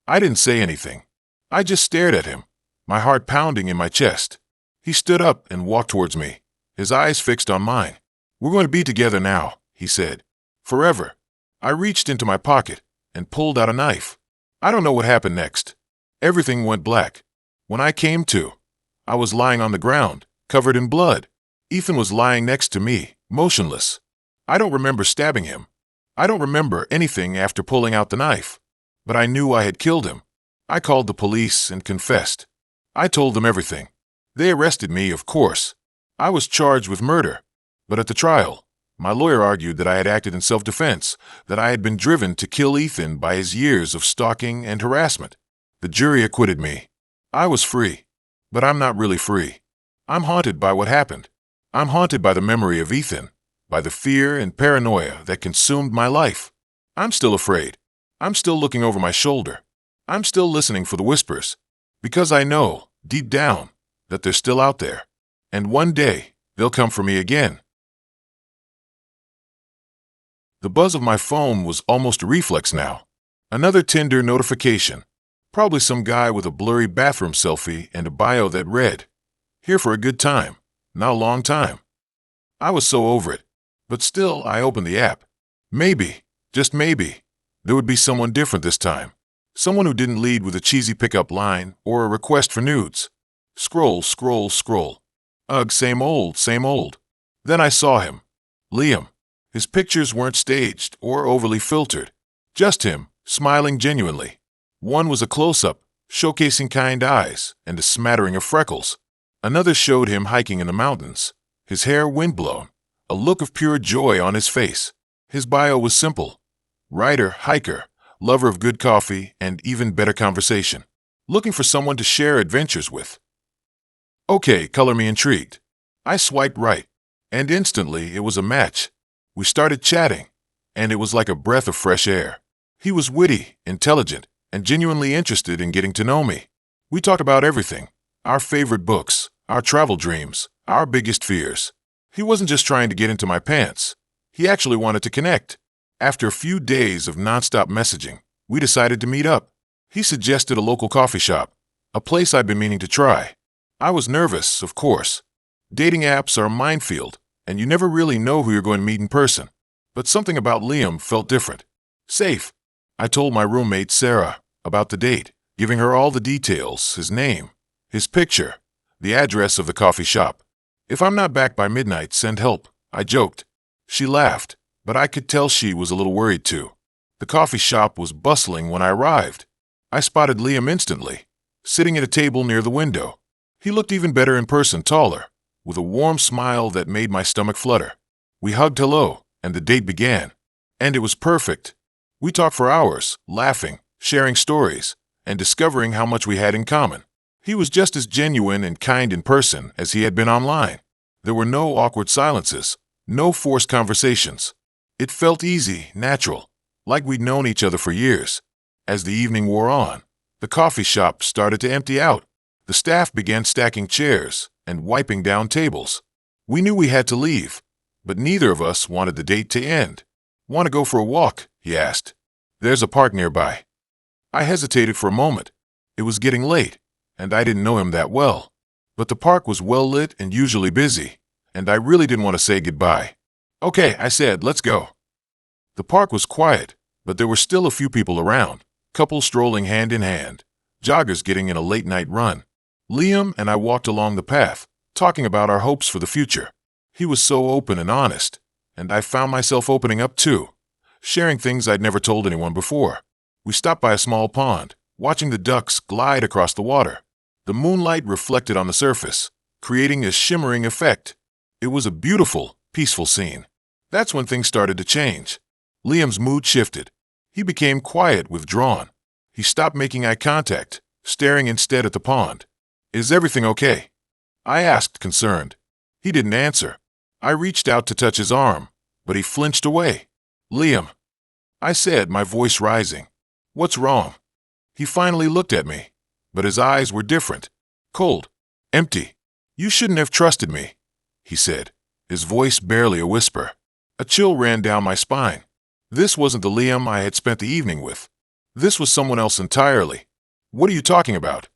I didn't say anything. I just stared at him, my heart pounding in my chest. He stood up and walked towards me, his eyes fixed on mine. "We're going to be together now," he said. "Forever." I reached into my pocket and pulled out a knife. I don't know what happened next. Everything went black. When I came to, I was lying on the ground, covered in blood. Ethan was lying next to me, motionless. I don't remember stabbing him. I don't remember anything after pulling out the knife. But I knew I had killed him. I called the police and confessed. I told them everything. They arrested me, of course. I was charged with murder. But at the trial, my lawyer argued that I had acted in self-defense, that I had been driven to kill Ethan by his years of stalking and harassment. The jury acquitted me. I was free. But I'm not really free. I'm haunted by what happened. I'm haunted by the memory of Ethan, by the fear and paranoia that consumed my life. I'm still afraid. I'm still looking over my shoulder. I'm still listening for the whispers, because I know, deep down, that they're still out there. And one day, they'll come for me again. The buzz of my phone was almost a reflex now. Another Tinder notification. Probably some guy with a blurry bathroom selfie and a bio that read, "Here for a good time, not a long time." I was so over it. But still, I opened the app. Maybe, just maybe, there would be someone different this time. Someone who didn't lead with a cheesy pickup line or a request for nudes. Scroll, scroll, scroll. Ugh, same old, same old. Then I saw him. Liam. His pictures weren't staged or overly filtered. Just him, smiling genuinely. One was a close-up, showcasing kind eyes and a smattering of freckles. Another showed him hiking in the mountains, his hair windblown, a look of pure joy on his face. His bio was simple. Writer, hiker, lover of good coffee and even better conversation. Looking for someone to share adventures with. Okay, color me intrigued. I swiped right, and instantly it was a match. We started chatting, and it was like a breath of fresh air. He was witty, intelligent, and genuinely interested in getting to know me. We talked about everything. Our favorite books, our travel dreams, our biggest fears. He wasn't just trying to get into my pants. He actually wanted to connect. After a few days of nonstop messaging, we decided to meet up. He suggested a local coffee shop, a place I'd been meaning to try. I was nervous, of course. Dating apps are a minefield, and you never really know who you're going to meet in person. But something about Liam felt different. Safe. I told my roommate, Sarah, about the date, giving her all the details, his name, his picture, the address of the coffee shop. "If I'm not back by midnight, send help," I joked. She laughed, but I could tell she was a little worried too. The coffee shop was bustling when I arrived. I spotted Liam instantly, sitting at a table near the window. He looked even better in person, taller, with a warm smile that made my stomach flutter. We hugged hello, and the date began. And it was perfect. We talked for hours, laughing, sharing stories, and discovering how much we had in common. He was just as genuine and kind in person as he had been online. There were no awkward silences, no forced conversations. It felt easy, natural, like we'd known each other for years. As the evening wore on, the coffee shop started to empty out. The staff began stacking chairs and wiping down tables. We knew we had to leave, but neither of us wanted the date to end. "Want to go for a walk?" he asked. "There's a park nearby." I hesitated for a moment. It was getting late, and I didn't know him that well. But the park was well lit and usually busy, and I really didn't want to say goodbye. "Okay," I said, "let's go." The park was quiet, but there were still a few people around, couples strolling hand in hand, joggers getting in a late-night run. Liam and I walked along the path, talking about our hopes for the future. He was so open and honest, and I found myself opening up too, sharing things I'd never told anyone before. We stopped by a small pond, watching the ducks glide across the water. The moonlight reflected on the surface, creating a shimmering effect. It was a beautiful, peaceful scene. That's when things started to change. Liam's mood shifted. He became quiet, withdrawn. He stopped making eye contact, staring instead at the pond. "Is everything okay?" I asked, concerned. He didn't answer. I reached out to touch his arm, but he flinched away. "Liam." I said, my voice rising. What's wrong? He finally looked at me, but his eyes were different. Cold. Empty. You shouldn't have trusted me, he said, his voice barely a whisper. A chill ran down my spine. This wasn't the Liam I had spent the evening with. This was someone else entirely. What are you talking about?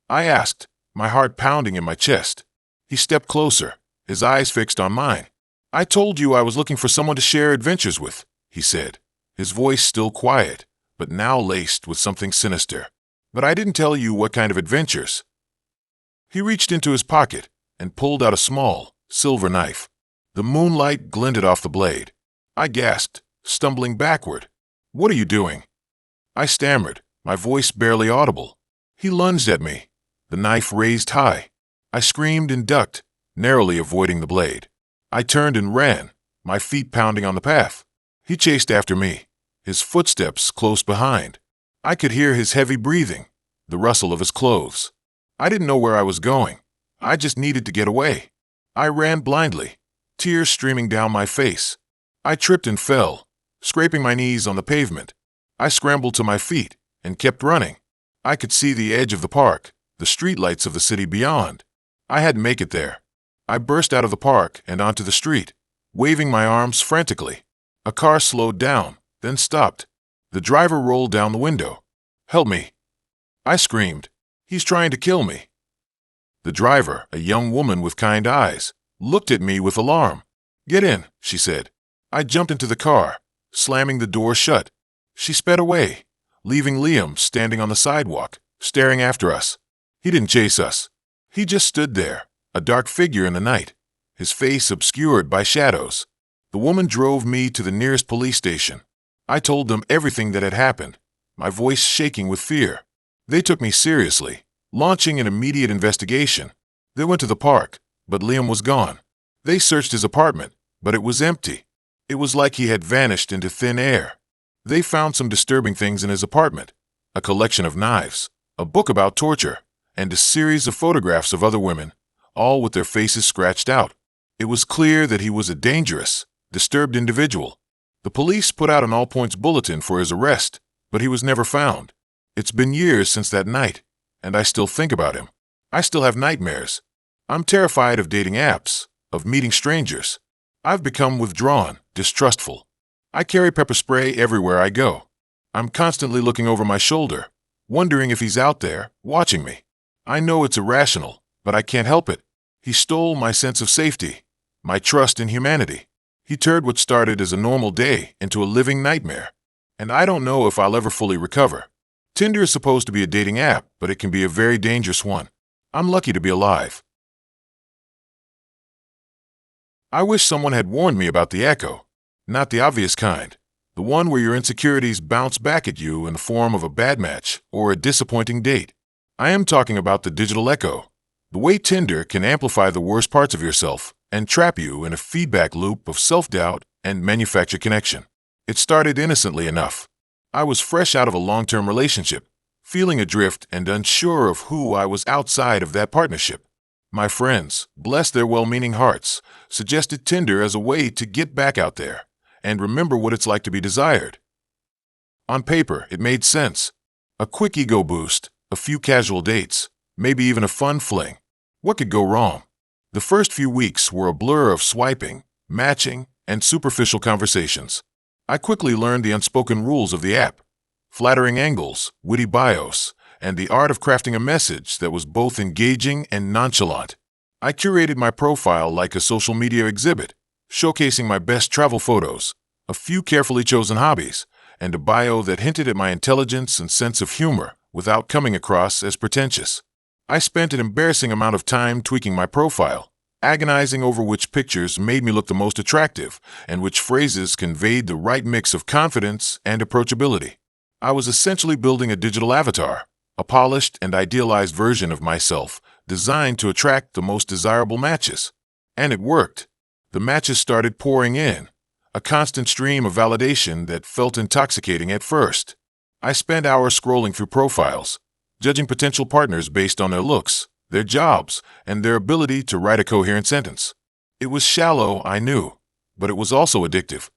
I asked, my heart pounding in my chest. He stepped closer, his eyes fixed on mine. I told you I was looking for someone to share adventures with, he said, his voice still quiet, but now laced with something sinister. But I didn't tell you what kind of adventures. He reached into his pocket and pulled out a small, silver knife. The moonlight glinted off the blade. I gasped, stumbling backward. What are you doing? I stammered, my voice barely audible. He lunged at me, the knife raised high. I screamed and ducked, narrowly avoiding the blade. I turned and ran, my feet pounding on the path. He chased after me, his footsteps close behind. I could hear his heavy breathing, the rustle of his clothes. I didn't know where I was going. I just needed to get away. I ran blindly, tears streaming down my face. I tripped and fell, scraping my knees on the pavement. I scrambled to my feet and kept running. I could see the edge of the park, the streetlights of the city beyond. I had to make it there. I burst out of the park and onto the street, waving my arms frantically. A car slowed down, then stopped. The driver rolled down the window. Help me! I screamed. He's trying to kill me. The driver, a young woman with kind eyes, looked at me with alarm. Get in, she said. I jumped into the car, slamming the door shut. She sped away, leaving Liam standing on the sidewalk, staring after us. He didn't chase us. He just stood there, a dark figure in the night, his face obscured by shadows. The woman drove me to the nearest police station. I told them everything that had happened, my voice shaking with fear. They took me seriously, launching an immediate investigation. They went to the park, but Liam was gone. They searched his apartment, but it was empty. It was like he had vanished into thin air. They found some disturbing things in his apartment, a collection of knives, a book about torture, and a series of photographs of other women, all with their faces scratched out. It was clear that he was a dangerous, disturbed individual. The police put out an all-points bulletin for his arrest, but he was never found. It's been years since that night, and I still think about him. I still have nightmares. I'm terrified of dating apps, of meeting strangers. I've become withdrawn, distrustful. I carry pepper spray everywhere I go. I'm constantly looking over my shoulder, wondering if he's out there, watching me. I know it's irrational, but I can't help it. He stole my sense of safety, my trust in humanity. He turned what started as a normal day into a living nightmare. And I don't know if I'll ever fully recover. Tinder is supposed to be a dating app, but it can be a very dangerous one. I'm lucky to be alive. I wish someone had warned me about the echo. Not the obvious kind. The one where your insecurities bounce back at you in the form of a bad match or a disappointing date. I am talking about the digital echo. The way Tinder can amplify the worst parts of yourself and trap you in a feedback loop of self-doubt and manufactured connection. It started innocently enough. I was fresh out of a long-term relationship, feeling adrift and unsure of who I was outside of that partnership. My friends, bless their well-meaning hearts, suggested Tinder as a way to get back out there and remember what it's like to be desired. On paper, it made sense. A quick ego boost, a few casual dates, maybe even a fun fling. What could go wrong? The first few weeks were a blur of swiping, matching, and superficial conversations. I quickly learned the unspoken rules of the app: flattering angles, witty bios, and the art of crafting a message that was both engaging and nonchalant. I curated my profile like a social media exhibit, showcasing my best travel photos, a few carefully chosen hobbies, and a bio that hinted at my intelligence and sense of humor without coming across as pretentious. I spent an embarrassing amount of time tweaking my profile, agonizing over which pictures made me look the most attractive and which phrases conveyed the right mix of confidence and approachability. I was essentially building a digital avatar, a polished and idealized version of myself designed to attract the most desirable matches. And it worked. The matches started pouring in, a constant stream of validation that felt intoxicating at first. I spent hours scrolling through profiles, judging potential partners based on their looks, their jobs, and their ability to write a coherent sentence. It was shallow, I knew, but it was also addictive.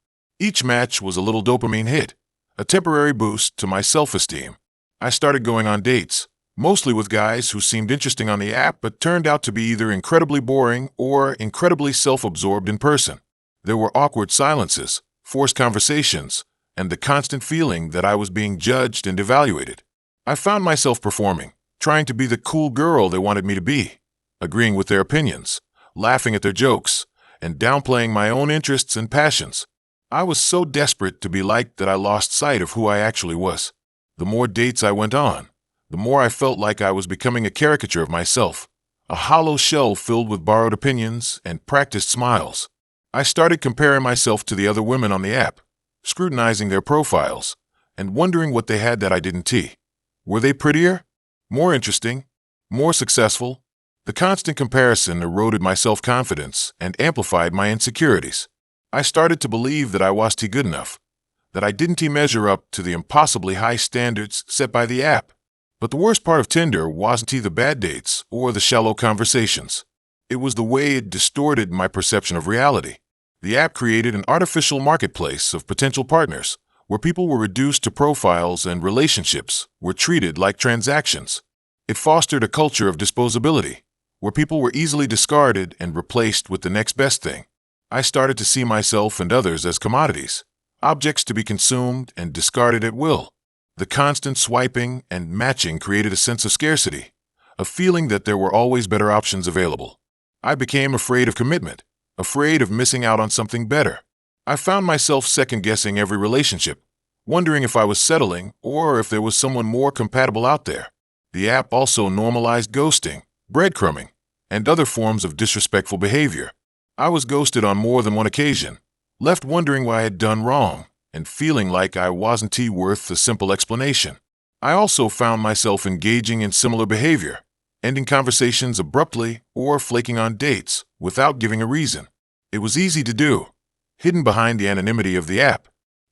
Each match was a little dopamine hit, a temporary boost to my self-esteem. I started going on dates, mostly with guys who seemed interesting on the app but turned out to be either incredibly boring or incredibly self-absorbed in person. There were awkward silences, forced conversations, and the constant feeling that I was being judged and evaluated. I found myself performing, trying to be the cool girl they wanted me to be, agreeing with their opinions, laughing at their jokes, and downplaying my own interests and passions. I was so desperate to be liked that I lost sight of who I actually was. The more dates I went on, the more I felt like I was becoming a caricature of myself, a hollow shell filled with borrowed opinions and practiced smiles. I started comparing myself to the other women on the app, scrutinizing their profiles, and wondering what they had that I didn't. Were they prettier? More interesting? More successful? The constant comparison eroded my self-confidence and amplified my insecurities. I started to believe that I wasn't good enough, that I didn't measure up to the impossibly high standards set by the app. But the worst part of Tinder wasn't the bad dates or the shallow conversations. It was the way it distorted my perception of reality. The app created an artificial marketplace of potential partners, where people were reduced to profiles and relationships were treated like transactions. It fostered a culture of disposability, where people were easily discarded and replaced with the next best thing. I started to see myself and others as commodities, objects to be consumed and discarded at will. The constant swiping and matching created a sense of scarcity, a feeling that there were always better options available. I became afraid of commitment, afraid of missing out on something better. I found myself second-guessing every relationship, wondering if I was settling or if there was someone more compatible out there. The app also normalized ghosting, breadcrumbing, and other forms of disrespectful behavior. I was ghosted on more than one occasion, left wondering what I had done wrong, and feeling like I wasn't worth a simple explanation. I also found myself engaging in similar behavior, ending conversations abruptly or flaking on dates without giving a reason. It was easy to do, hidden behind the anonymity of the app,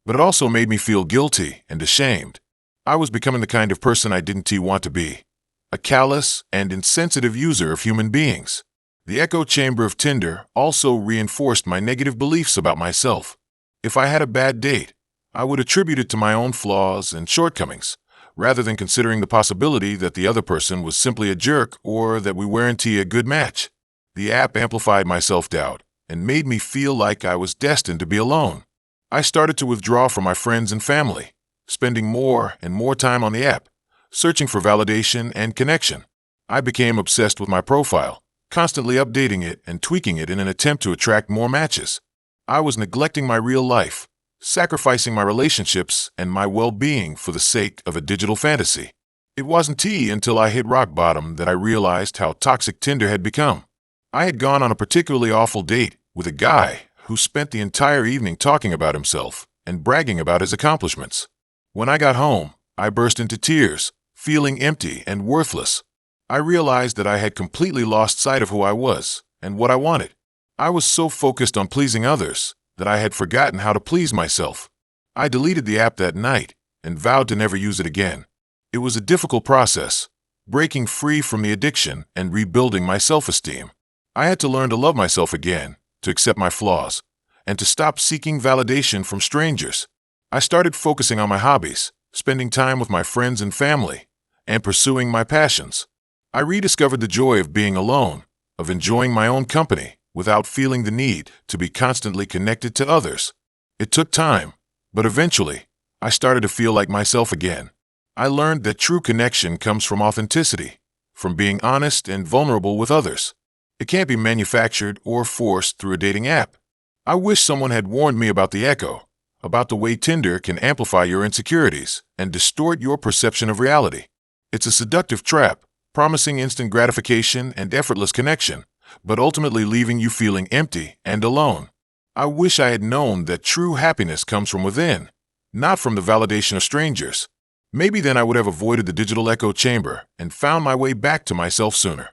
but it also made me feel guilty and ashamed. I was becoming the kind of person I didn't want to be, a callous and insensitive user of human beings. The echo chamber of Tinder also reinforced my negative beliefs about myself. If I had a bad date, I would attribute it to my own flaws and shortcomings, rather than considering the possibility that the other person was simply a jerk or that we weren't a good match. The app amplified my self-doubt and made me feel like I was destined to be alone. I started to withdraw from my friends and family, spending more and more time on the app, searching for validation and connection. I became obsessed with my profile, constantly updating it and tweaking it in an attempt to attract more matches. I was neglecting my real life, sacrificing my relationships and my well-being for the sake of a digital fantasy. It wasn't until I hit rock bottom that I realized how toxic Tinder had become. I had gone on a particularly awful date with a guy who spent the entire evening talking about himself and bragging about his accomplishments. When I got home, I burst into tears, feeling empty and worthless. I realized that I had completely lost sight of who I was and what I wanted. I was so focused on pleasing others that I had forgotten how to please myself. I deleted the app that night and vowed to never use it again. It was a difficult process, breaking free from the addiction and rebuilding my self-esteem. I had to learn to love myself again, to accept my flaws, and to stop seeking validation from strangers. I started focusing on my hobbies, spending time with my friends and family, and pursuing my passions. I rediscovered the joy of being alone, of enjoying my own company, without feeling the need to be constantly connected to others. It took time, but eventually, I started to feel like myself again. I learned that true connection comes from authenticity, from being honest and vulnerable with others. It can't be manufactured or forced through a dating app. I wish someone had warned me about the echo, about the way Tinder can amplify your insecurities and distort your perception of reality. It's a seductive trap, promising instant gratification and effortless connection, but ultimately leaving you feeling empty and alone. I wish I had known that true happiness comes from within, not from the validation of strangers. Maybe then I would have avoided the digital echo chamber and found my way back to myself sooner.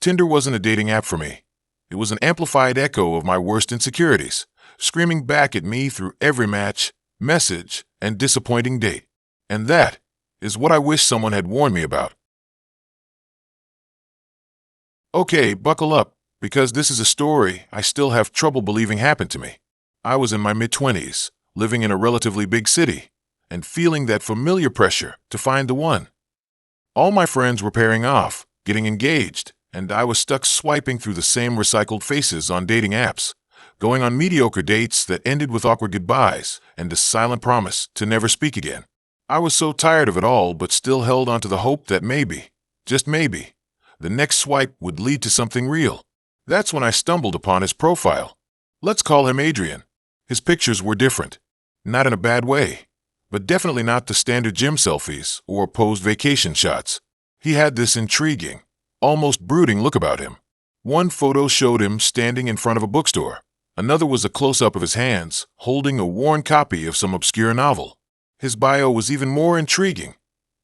Tinder wasn't a dating app for me. It was an amplified echo of my worst insecurities, screaming back at me through every match, message, and disappointing date. And that is what I wish someone had warned me about. Okay, buckle up, because this is a story I still have trouble believing happened to me. I was in my mid-20s, living in a relatively big city, and feeling that familiar pressure to find the one. All my friends were pairing off, getting engaged, and I was stuck swiping through the same recycled faces on dating apps, going on mediocre dates that ended with awkward goodbyes and a silent promise to never speak again. I was so tired of it all, but still held onto the hope that maybe, just maybe, the next swipe would lead to something real. That's when I stumbled upon his profile. Let's call him Adrian. His pictures were different. Not in a bad way, but definitely not the standard gym selfies or posed vacation shots. He had this intriguing, almost brooding look about him. One photo showed him standing in front of a bookstore. Another was a close-up of his hands, holding a worn copy of some obscure novel. His bio was even more intriguing,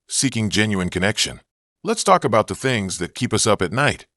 seeking genuine connection. Let's talk about the things that keep us up at night.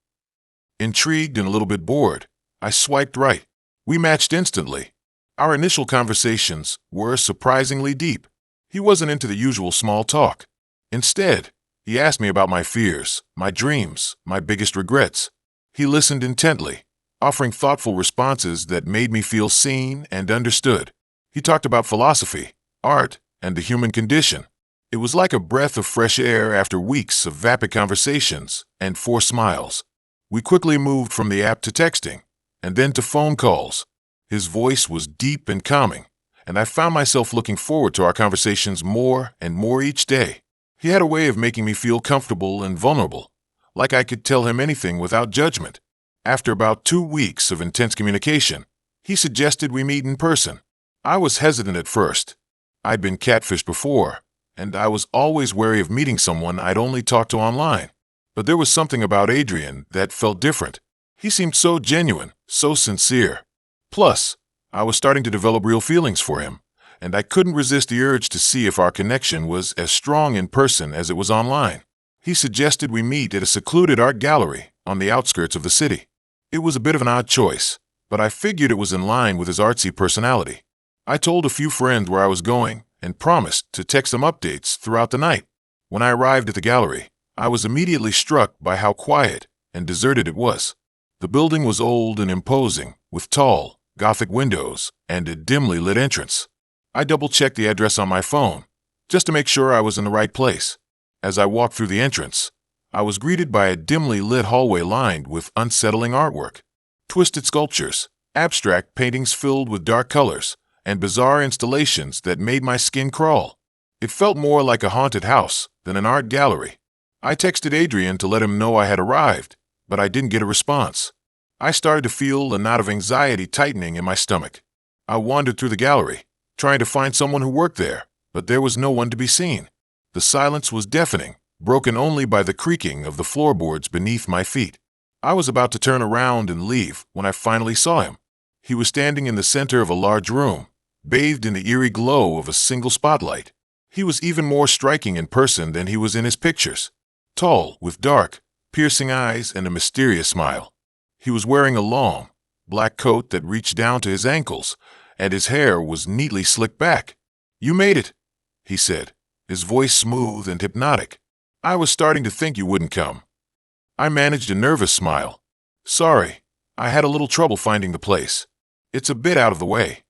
Intrigued and a little bit bored, I swiped right. We matched instantly. Our initial conversations were surprisingly deep. He wasn't into the usual small talk. Instead, he asked me about my fears, my dreams, my biggest regrets. He listened intently, offering thoughtful responses that made me feel seen and understood. He talked about philosophy, art, and the human condition. It was like a breath of fresh air after weeks of vapid conversations and forced smiles. We quickly moved from the app to texting, and then to phone calls. His voice was deep and calming, and I found myself looking forward to our conversations more and more each day. He had a way of making me feel comfortable and vulnerable, like I could tell him anything without judgment. After about 2 weeks of intense communication, he suggested we meet in person. I was hesitant at first. I'd been catfished before, and I was always wary of meeting someone I'd only talked to online. But there was something about Adrian that felt different. He seemed so genuine, so sincere. Plus, I was starting to develop real feelings for him, and I couldn't resist the urge to see if our connection was as strong in person as it was online. He suggested we meet at a secluded art gallery on the outskirts of the city. It was a bit of an odd choice, but I figured it was in line with his artsy personality. I told a few friends where I was going and promised to text them updates throughout the night. When I arrived at the gallery, I was immediately struck by how quiet and deserted it was. The building was old and imposing, with tall, Gothic windows and a dimly lit entrance. I double-checked the address on my phone, just to make sure I was in the right place. As I walked through the entrance, I was greeted by a dimly lit hallway lined with unsettling artwork, twisted sculptures, abstract paintings filled with dark colors, and bizarre installations that made my skin crawl. It felt more like a haunted house than an art gallery. I texted Adrian to let him know I had arrived, but I didn't get a response. I started to feel a knot of anxiety tightening in my stomach. I wandered through the gallery, trying to find someone who worked there, but there was no one to be seen. The silence was deafening, broken only by the creaking of the floorboards beneath my feet. I was about to turn around and leave when I finally saw him. He was standing in the center of a large room, bathed in the eerie glow of a single spotlight. He was even more striking in person than he was in his pictures. Tall, with dark, piercing eyes and a mysterious smile. He was wearing a long, black coat that reached down to his ankles, and his hair was neatly slicked back. "You made it," he said, his voice smooth and hypnotic. "I was starting to think you wouldn't come." I managed a nervous smile. "Sorry, I had a little trouble finding the place. It's a bit out of the way."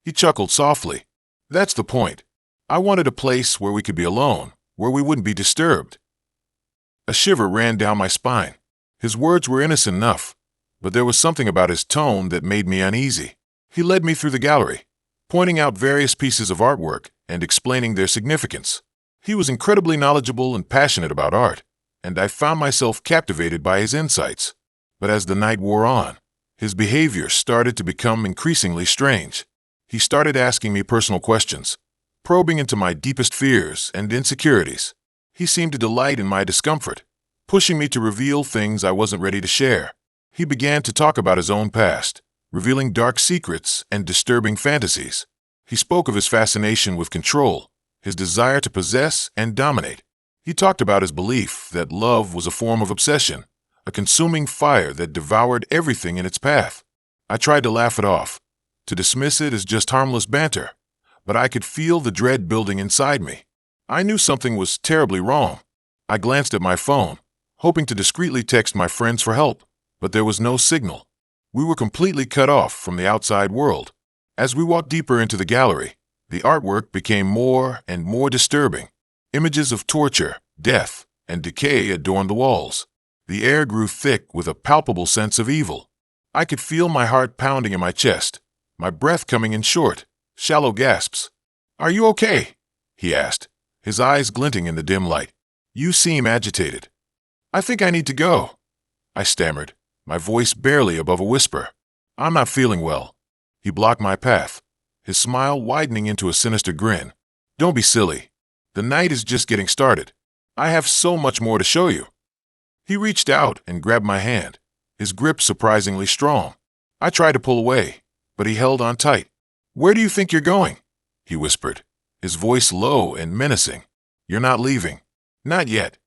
He chuckled softly. "That's the point. I wanted a place where we could be alone, where we wouldn't be disturbed." A shiver ran down my spine. His words were innocent enough, but there was something about his tone that made me uneasy. He led me through the gallery, pointing out various pieces of artwork and explaining their significance. He was incredibly knowledgeable and passionate about art, and I found myself captivated by his insights. But as the night wore on, his behavior started to become increasingly strange. He started asking me personal questions, probing into my deepest fears and insecurities. He seemed to delight in my discomfort, pushing me to reveal things I wasn't ready to share. He began to talk about his own past, revealing dark secrets and disturbing fantasies. He spoke of his fascination with control, his desire to possess and dominate. He talked about his belief that love was a form of obsession, a consuming fire that devoured everything in its path. I tried to laugh it off, to dismiss it as just harmless banter, but I could feel the dread building inside me. I knew something was terribly wrong. I glanced at my phone, hoping to discreetly text my friends for help, but there was no signal. We were completely cut off from the outside world. As we walked deeper into the gallery, the artwork became more and more disturbing. Images of torture, death, and decay adorned the walls. The air grew thick with a palpable sense of evil. I could feel my heart pounding in my chest, my breath coming in short, shallow gasps. "Are you okay?" he asked, his eyes glinting in the dim light. "You seem agitated." "I think I need to go," I stammered, my voice barely above a whisper. "I'm not feeling well." He blocked my path, his smile widening into a sinister grin. "Don't be silly. The night is just getting started. I have so much more to show you." He reached out and grabbed my hand, his grip surprisingly strong. I tried to pull away, but he held on tight. "Where do you think you're going?" he whispered, his voice low and menacing. "You're not leaving." "Not yet."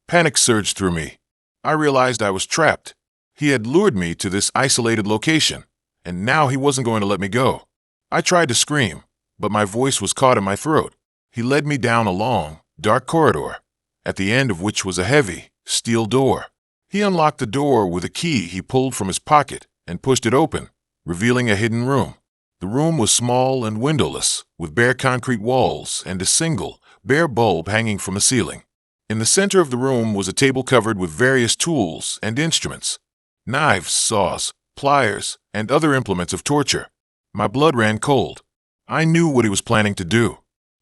Panic surged through me. I realized I was trapped. He had lured me to this isolated location, and now he wasn't going to let me go. I tried to scream, but my voice was caught in my throat. He led me down a long, dark corridor, at the end of which was a heavy, steel door. He unlocked the door with a key he pulled from his pocket and pushed it open, revealing a hidden room. The room was small and windowless, with bare concrete walls and a single, bare bulb hanging from the ceiling. In the center of the room was a table covered with various tools and instruments: knives, saws, pliers, and other implements of torture. My blood ran cold. I knew what he was planning to do.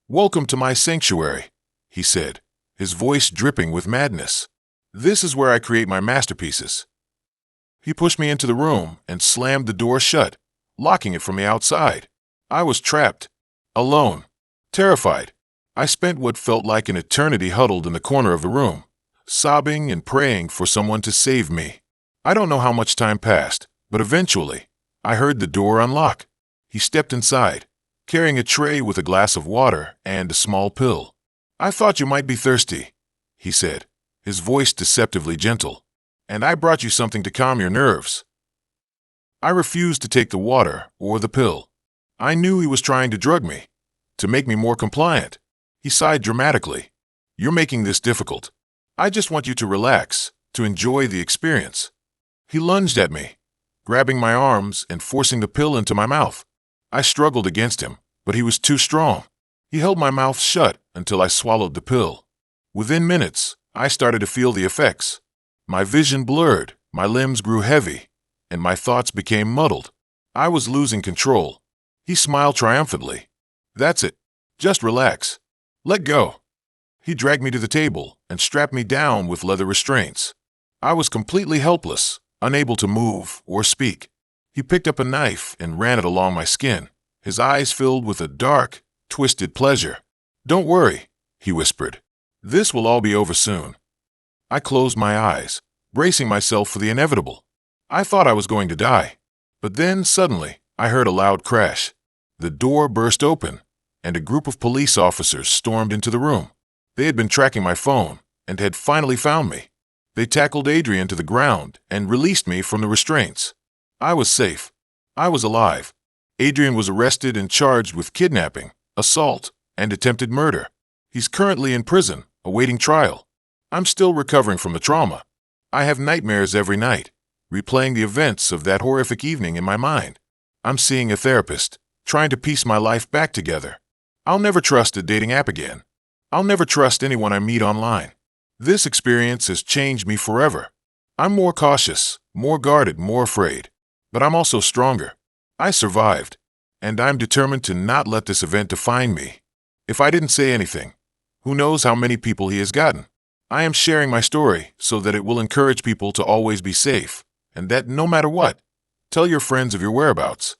"Welcome to my sanctuary," he said, his voice dripping with madness. "This is where I create my masterpieces." He pushed me into the room and slammed the door shut, locking it from the outside. I was trapped, alone, terrified. I spent what felt like an eternity huddled in the corner of the room, sobbing and praying for someone to save me. I don't know how much time passed, but eventually, I heard the door unlock. He stepped inside, carrying a tray with a glass of water and a small pill. "I thought you might be thirsty," he said, his voice deceptively gentle, "and I brought you something to calm your nerves." I refused to take the water or the pill. I knew he was trying to drug me, to make me more compliant. He sighed dramatically. "You're making this difficult. I just want you to relax, to enjoy the experience." He lunged at me, grabbing my arms and forcing the pill into my mouth. I struggled against him, but he was too strong. He held my mouth shut until I swallowed the pill. Within minutes, I started to feel the effects. My vision blurred, my limbs grew heavy, and my thoughts became muddled. I was losing control. He smiled triumphantly. "That's it. Just relax. Let go." He dragged me to the table and strapped me down with leather restraints. I was completely helpless, unable to move or speak. He picked up a knife and ran it along my skin, his eyes filled with a dark, twisted pleasure. "Don't worry," he whispered. "This will all be over soon." I closed my eyes, bracing myself for the inevitable. I thought I was going to die. But then, suddenly, I heard a loud crash. The door burst open, and a group of police officers stormed into the room. They had been tracking my phone and had finally found me. They tackled Adrian to the ground and released me from the restraints. I was safe. I was alive. Adrian was arrested and charged with kidnapping, assault, and attempted murder. He's currently in prison, awaiting trial. I'm still recovering from the trauma. I have nightmares every night, replaying the events of that horrific evening in my mind. I'm seeing a therapist, trying to piece my life back together. I'll never trust a dating app again. I'll never trust anyone I meet online. This experience has changed me forever. I'm more cautious, more guarded, more afraid. But I'm also stronger. I survived, and I'm determined to not let this event define me. If I didn't say anything, who knows how many people he has gotten? I am sharing my story so that it will encourage people to always be safe, and that no matter what, tell your friends of your whereabouts.